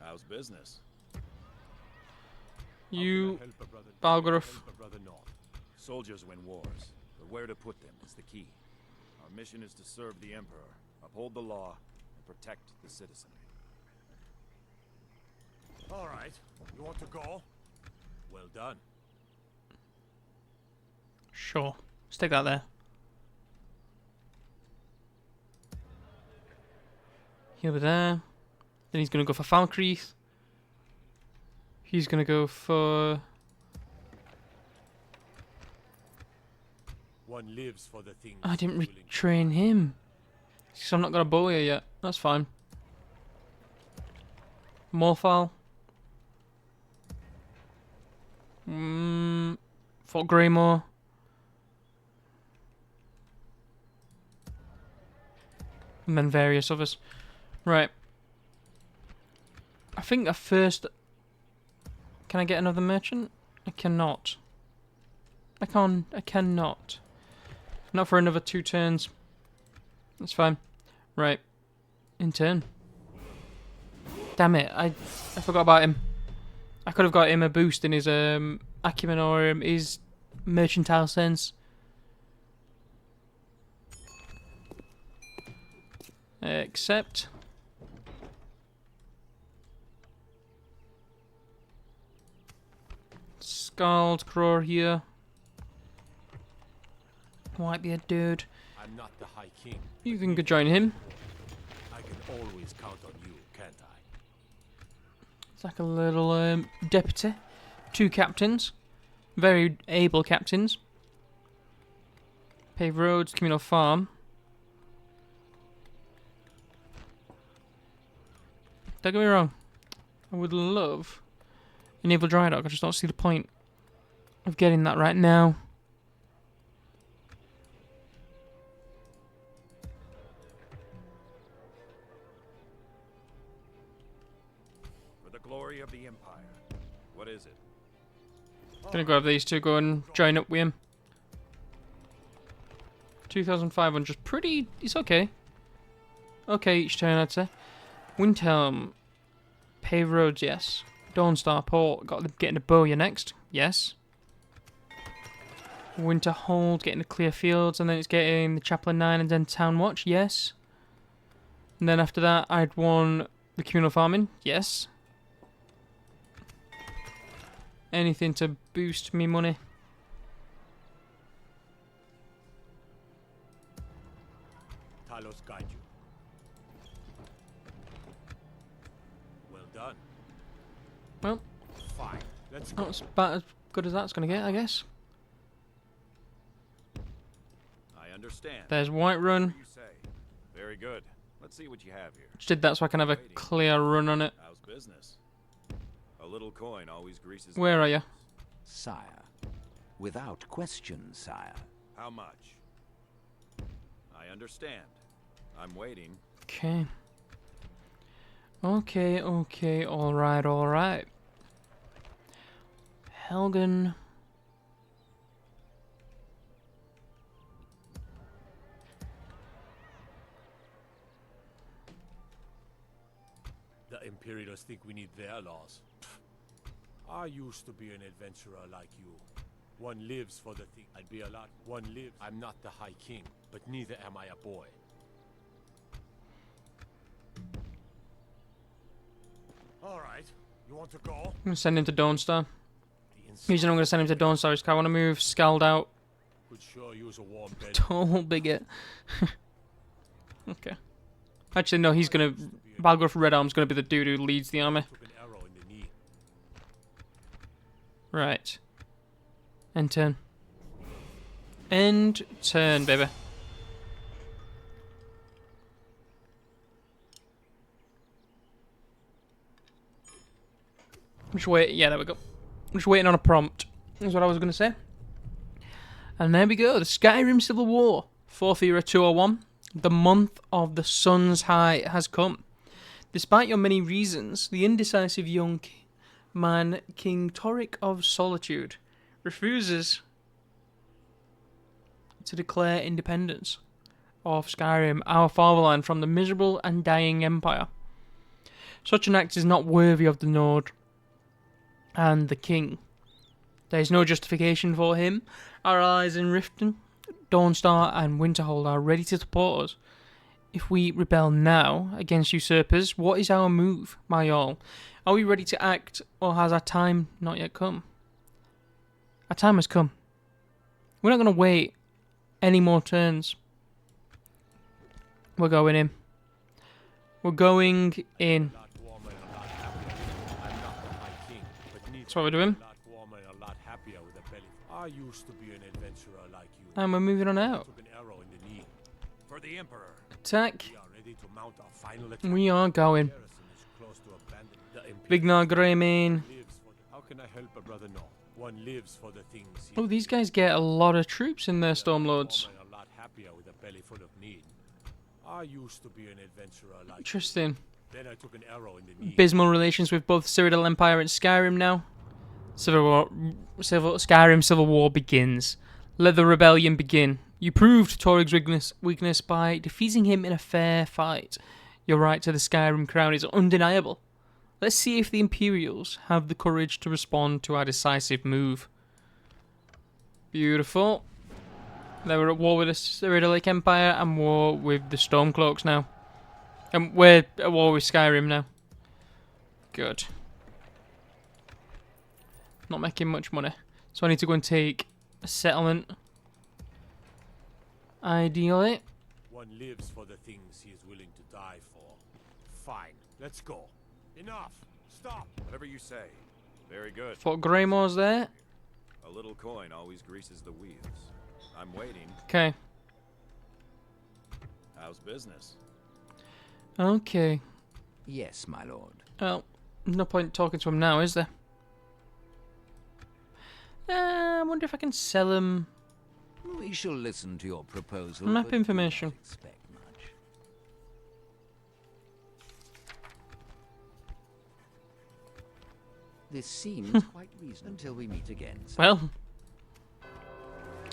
How's business? You, Balgruuf. Soldiers win wars, but where to put them is the key. Our mission is to serve the Emperor, uphold the law, and protect the citizenry. All right. You want to go? Well done. Sure. Stick that there. He'll be there. Then he's going to go for Falkreath. He's going to go for... One lives for the things. I didn't retrain him. So I'm not got a bowyer yet. That's fine. Morphal. Fort Greymore. And then various others. Right. I think first... Can I get another merchant? I cannot. I cannot. Not for another 2 turns. That's fine. Right. In turn. Damn it, I forgot about him. I could have got him a boost in his acumen or his mercantile sense. Accept. Scald Crow here. Might be a dude. I'm not the High King. You can go join him. I can always count on you, can't I? It's like a little deputy. 2 captains. Very able captains. Paved roads, communal farm. Don't get me wrong. I would love an evil dry dog. I just don't see the point of getting that right now. For the glory of the Empire. What is it? Gonna grab these 2, go and join up with him. 2,500, pretty. It's okay. Okay, each turn I'd say. Windhelm, paved roads, yes. Dawnstar Port, got the getting a bowyer next, yes. Winterhold, getting the clear fields, and then it's getting the Chaplain 9 and then Town Watch, yes. And then after that, I'd won the communal farming, yes. Anything to boost me money. Talos guide you. Well done. Well, Fine. Let's go. not as bad as good as that's going to get, I guess. I understand. There's Whiterun. You say. Very good. Let's see what you have here. Just did that so I can have a clear run on it. How's business? A little coin always greases. Where are you? Sire. Without question, sire. How much? I understand. I'm waiting. Okay. Okay, alright. Helgen. The Imperials think we need their laws. I used to be an adventurer like you. One lives for the thing. I'd be a lot. One lives. I'm not the High King, but neither am I a boy. All right. You want to go? I'm going to send him to Dawnstar. The The reason I'm going to send him to Dawnstar is because I want to move Scald out. could sure use a warm bed. Tall bigot. Okay. Actually, no, he's going to... Balgruuf Red Arm's going to be the dude who leads the army. Took an arrow in the knee. Right. End turn. End turn, baby. I'm just waiting. Yeah, there we go. I'm just waiting on a prompt. That's what I was going to say. And there we go. The Skyrim Civil War. 4th Era 201. The month of the sun's high has come. Despite your many reasons, the indecisive young man, King Toric of Solitude, refuses to declare independence of Skyrim, our fatherland, from the miserable and dying empire. Such an act is not worthy of the Nord and the king. There is no justification for him. Our allies in Riften, Dawnstar and Winterhold are ready to support us. If we rebel now against usurpers, what is our move, my all? Are we ready to act, or has our time not yet come? Our time has come. We're not going to wait any more turns. We're going in. We're going in. A lot warmer and a lot happier. I'm not the High King, but neither That's what we're doing. a lot warmer and a lot happier with a belly. I used to be an adventurer like you. And we're moving on out. Took an arrow in the knee. For the Emperor. Attack. We are ready to mount our final attack. We are going. Garrison is close to abandon. The Imperial Big Nar Greymane. lives for the... How can I help a brother? No. One lives for the things. Oh, these guys get a lot of troops in their Stormlords. A lot happier with a belly full of need. I used to be an adventurer like Interesting. you. Then I took an arrow in the knee. Abysmal relations with both Cyrodiil Empire and Skyrim now. Skyrim Civil War begins. Let the rebellion begin. You proved Toryg's weakness by defeating him in a fair fight. Your right to the Skyrim crown is undeniable. Let's see if the Imperials have the courage to respond to our decisive move. Beautiful. They were at war with the Cyrodiil Empire and war with the Stormcloaks now. And we're at war with Skyrim now. Good. Not making much money. So I need to go and take a settlement. Ideally. One lives for the things he is willing to die for. Fine, let's go. Enough. Stop. Whatever you say. Very good. Fort Greymoor's there. A little coin always greases the wheels. I'm waiting. Okay. How's business? Okay. Yes, my lord. Well, no point talking to him now, is there? I wonder if I can sell him We shall listen to your proposal. map but do information. not expect much. This seems quite reasonable until we meet again. sir. Well.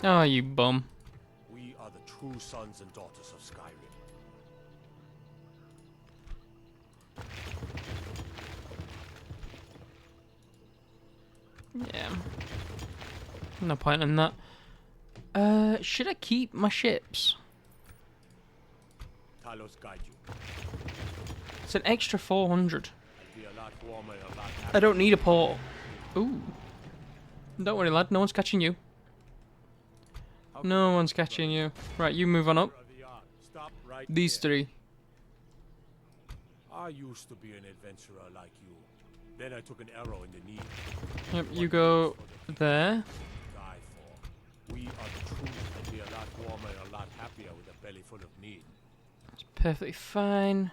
Oh, you bum. We are the true sons and daughters of Skyrim. Yeah. No point in that. Should I keep my ships? Talos guide you. It's an extra 400. I'll be a lot warmer and a lot I happier. don't need a port. Ooh. Don't worry, lad. No one's catching you. No one's catching you. Right, you move on up. Stop right These there. three. I used to be an adventurer like you. Then I took an arrow in the knee. Yep, you go there. Die for. We are the truth. I'd be a lot warmer and a lot happier with a belly full of meat. It's perfectly fine.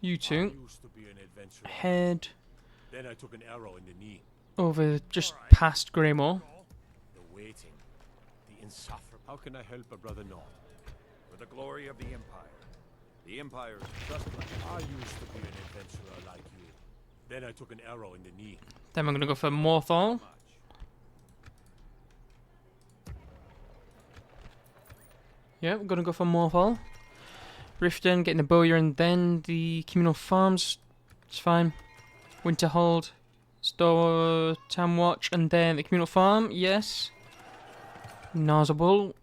You two I used to be an adventurer. head Then I took an arrow in the knee. over just past Greymoor. The waiting. The insufferable. How can I help a brother Nord? For the glory of the Empire. The Empire's just like I used to be an adventurer like you. Then I took an arrow in the knee. Then we're gonna go for Morthal. much. Yeah, we're gonna go for Morthal. Riften, getting the Bowyer, and then the communal farms. It's fine. Winterhold, Store, Tamwatch, and then the communal farm. Yes. Narzulbur,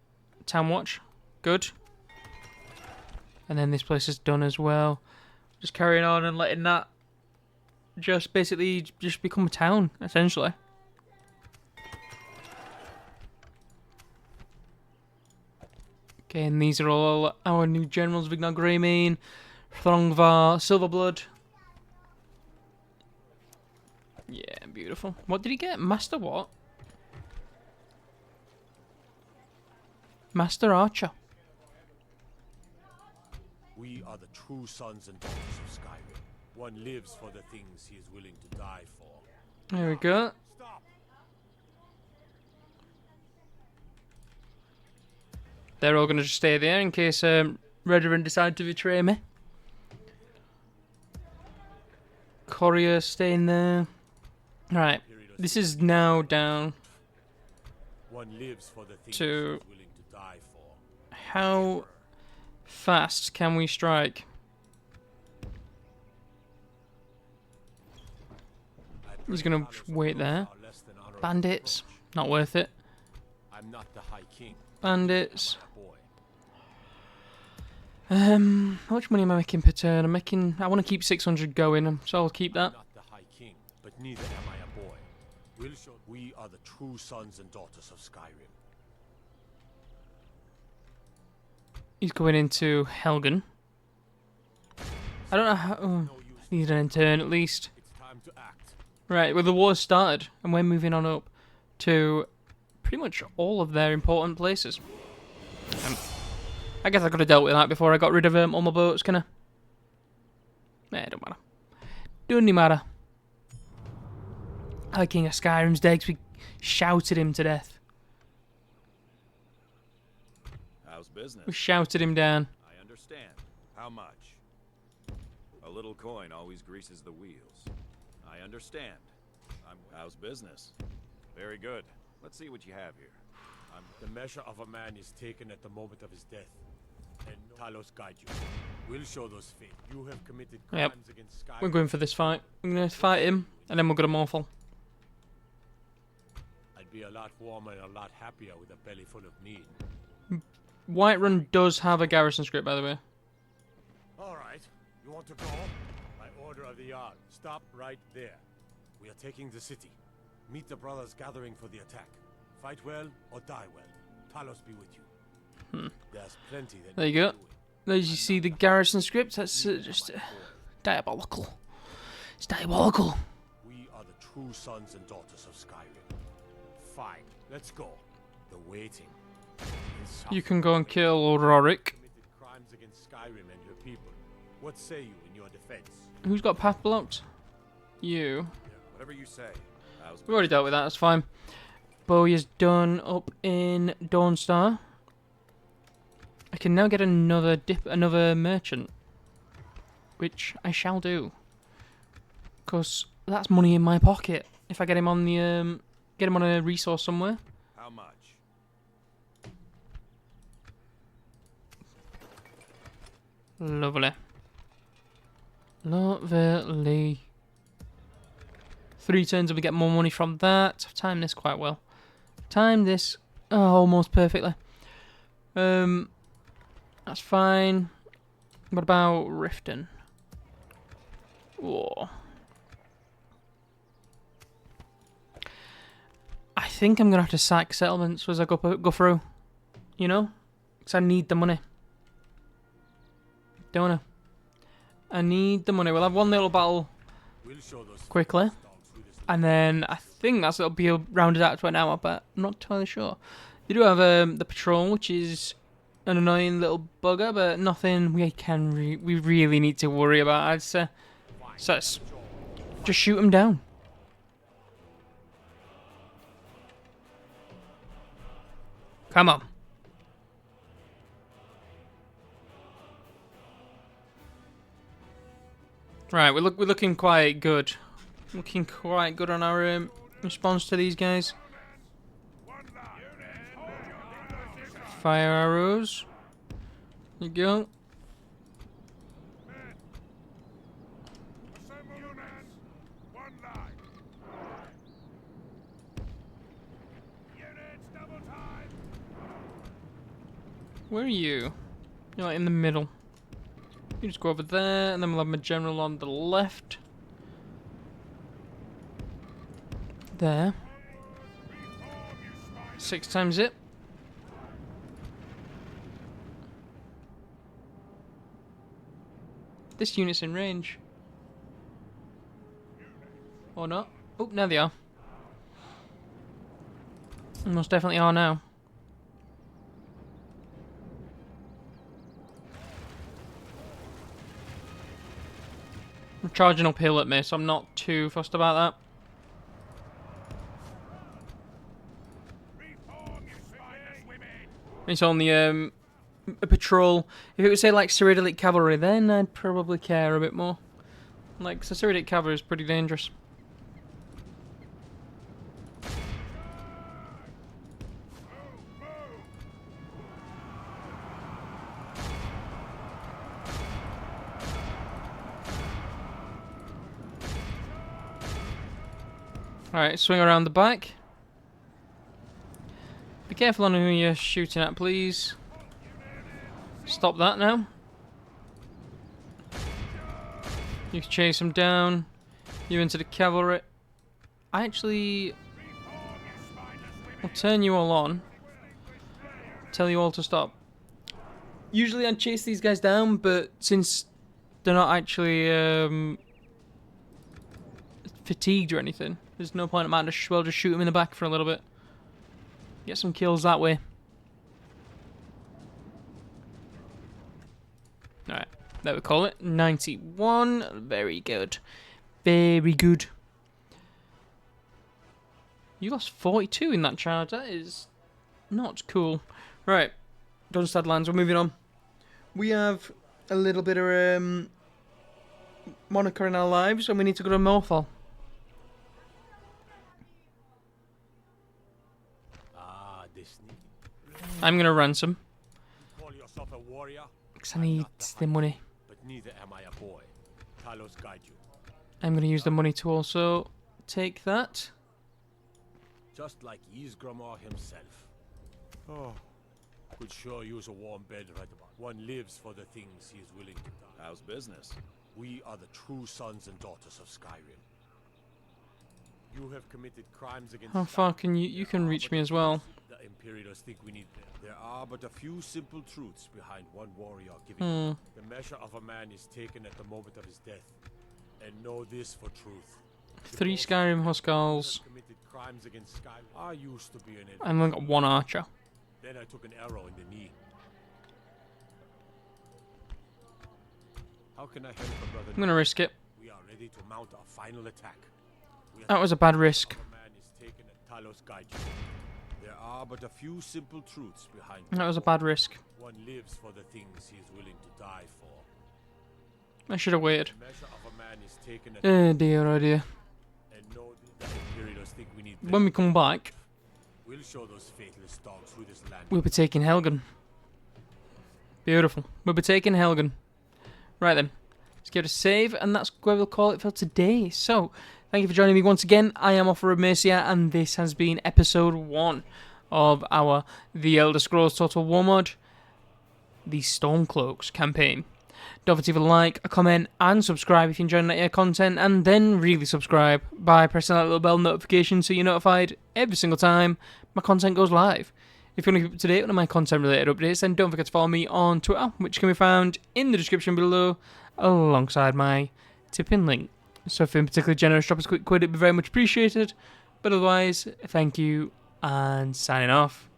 Tamwatch. Good. And then this place is done as well. Just carrying on and letting that just basically just become a town, essentially. Okay, and these are all our new generals: Vignar Greymane, Throngvar, Silverblood. Yeah, beautiful. What did he get? Master what? Master Archer. We are the true sons and daughters of Skyrim. One lives for the things he is willing to die for. There we go. Stop! They're all going to just stay there in case Redoran decide to betray me. Courier staying there. Right, this is now down One lives for the things to he is willing to die for. how fast can we strike? He's going to wait there. Bandits, not worth it. I'm not the High King. Bandits. Boy. How much money am I making per turn? I want to keep 600 going, so I'll keep that. Not the High King, but neither am I a boy. We'll show we are the true sons and daughters of Skyrim. He's going into Helgen. I don't know how... Oh, No use. need an turn at least. It's time to act. Right, well the war's started, and we're moving on up to pretty much all of their important places. I guess I could have dealt with that before I got rid of all my boats, can I? It don't matter. Doesn't matter. Our King of Skyrim's dead 'cause we shouted him to death. How's business? We shouted him down. I understand. How much? A little coin always greases the wheels. I understand. How's business? Very good. Let's see what you have here. The measure of a man is taken at the moment of his death. And Talos guide you. We'll show those fate. You have committed crimes against Skyrim. We're going for this fight. I'm going to fight him, and then we're going to morphle. I'd be a lot warmer and a lot happier with a belly full of need. Whiterun does have a garrison script, by the way. All right. You want to go? By order of the Jarl. Stop right there. We are taking the city. Meet the brothers gathering for the attack. Fight well or die well. Talos be with you. There's plenty that There you go. As you see the garrison script, that's just diabolical. It's diabolical. We are the true sons and daughters of Skyrim. Fine, let's go. The waiting. You can go and kill Rorik. Committed crimes against Skyrim and your people. What say you in your defense? Who's got path blocked? You. Whatever you say. We've already dealt with that, that's fine. Bowyer's done up in Dawnstar. I can now get another merchant, which I shall do, because that's money in my pocket. If I get him on the a resource somewhere. How much? Lovely. Lovely. 3 turns and we get more money from that. I've timed this quite well. Timed this almost perfectly. That's fine. What about Riften? Whoa. I think I'm gonna have to sack settlements as I go through. You know? Because I need the money. Don't I? I need the money. We'll have one little battle quickly. And then I think it'll be rounded out to an hour, but I'm not entirely sure. They do have the patrol, which is an annoying little bugger, but nothing we really need to worry about, I'd say. So let's just shoot them down. Come on. Right, we're looking quite good. Looking quite good on our response to these guys. Fire arrows. There you go. Where are you? You're like in the middle. You just go over there, and then we'll have my general on the left. There. 6 times it. This unit's in range. Or not. Oh, now they are. Most definitely are now. I'm charging uphill at me, so I'm not too fussed about that. It's only a patrol. If it would say like Cyrillic cavalry, then I'd probably care a bit more. Like, so Cyrillic cavalry is pretty dangerous. Alright, swing around the back. Be careful on who you're shooting at, please. Stop that now. You can chase them down. You into the cavalry. I'll turn you all on. Tell you all to stop. Usually I'd chase these guys down, but since they're not actually fatigued or anything, there's no point. I might as well just shoot them in the back for a little bit. Get some kills that way. Alright, there we call it. 91. Very good. Very good. You lost 42 in that charge. That is not cool. Right. Dunstad lands. We're moving on. We have a little bit of Monica in our lives, and we need to go to Morthal. Ah, this need. I'm going to ransom, Call yourself a warrior, because I need the money. but neither am I a boy. Talos guide you. I'm going to use the money to also take that. Just like Ysgramor himself. Oh, could sure use a warm bed right about. One lives for the things he is willing to die. How's business? We are the true sons and daughters of Skyrim. You have committed crimes against How far can you can reach me as well? The Imperials think we need them. There are but a few simple truths behind one warrior giving. The measure of a man is taken at the moment of his death. And know this for truth. 3 Skyrim Huskals. Committed crimes against Skyrim. I used to be an enemy. I've only got 1 archer. Then I took an arrow in the knee. How can I help a brother? I'm going to risk it. We are ready to mount our final attack. That was a bad risk. A man is taken at Talos guide you. There are but a few simple truths behind. That was a bad risk. One lives for the things he is willing to die for. I should have waited. The measure of a man is taken at Oh dear, oh dear. and know that the Imperials think we need them. When we come back, We'll show those faithless dogs who this land. we'll be taking Helgen. Beautiful. We'll be taking Helgen. Right then. Let's give it a save, and that's where we'll call it for today. So, thank you for joining me once again. I am Offer of Mercia, and this has been episode 1 of our The Elder Scrolls Total War mod, the Stormcloaks campaign. Don't forget to leave a like, a comment, and subscribe if you're enjoying that content, and then really subscribe by pressing that little bell notification so you're notified every single time my content goes live. If you want to keep up to date on my content-related updates, then don't forget to follow me on Twitter, which can be found in the description below, alongside my tipping link. So if you're particularly generous, drop us a quick quid, it'd be very much appreciated. But otherwise, thank you, and signing off.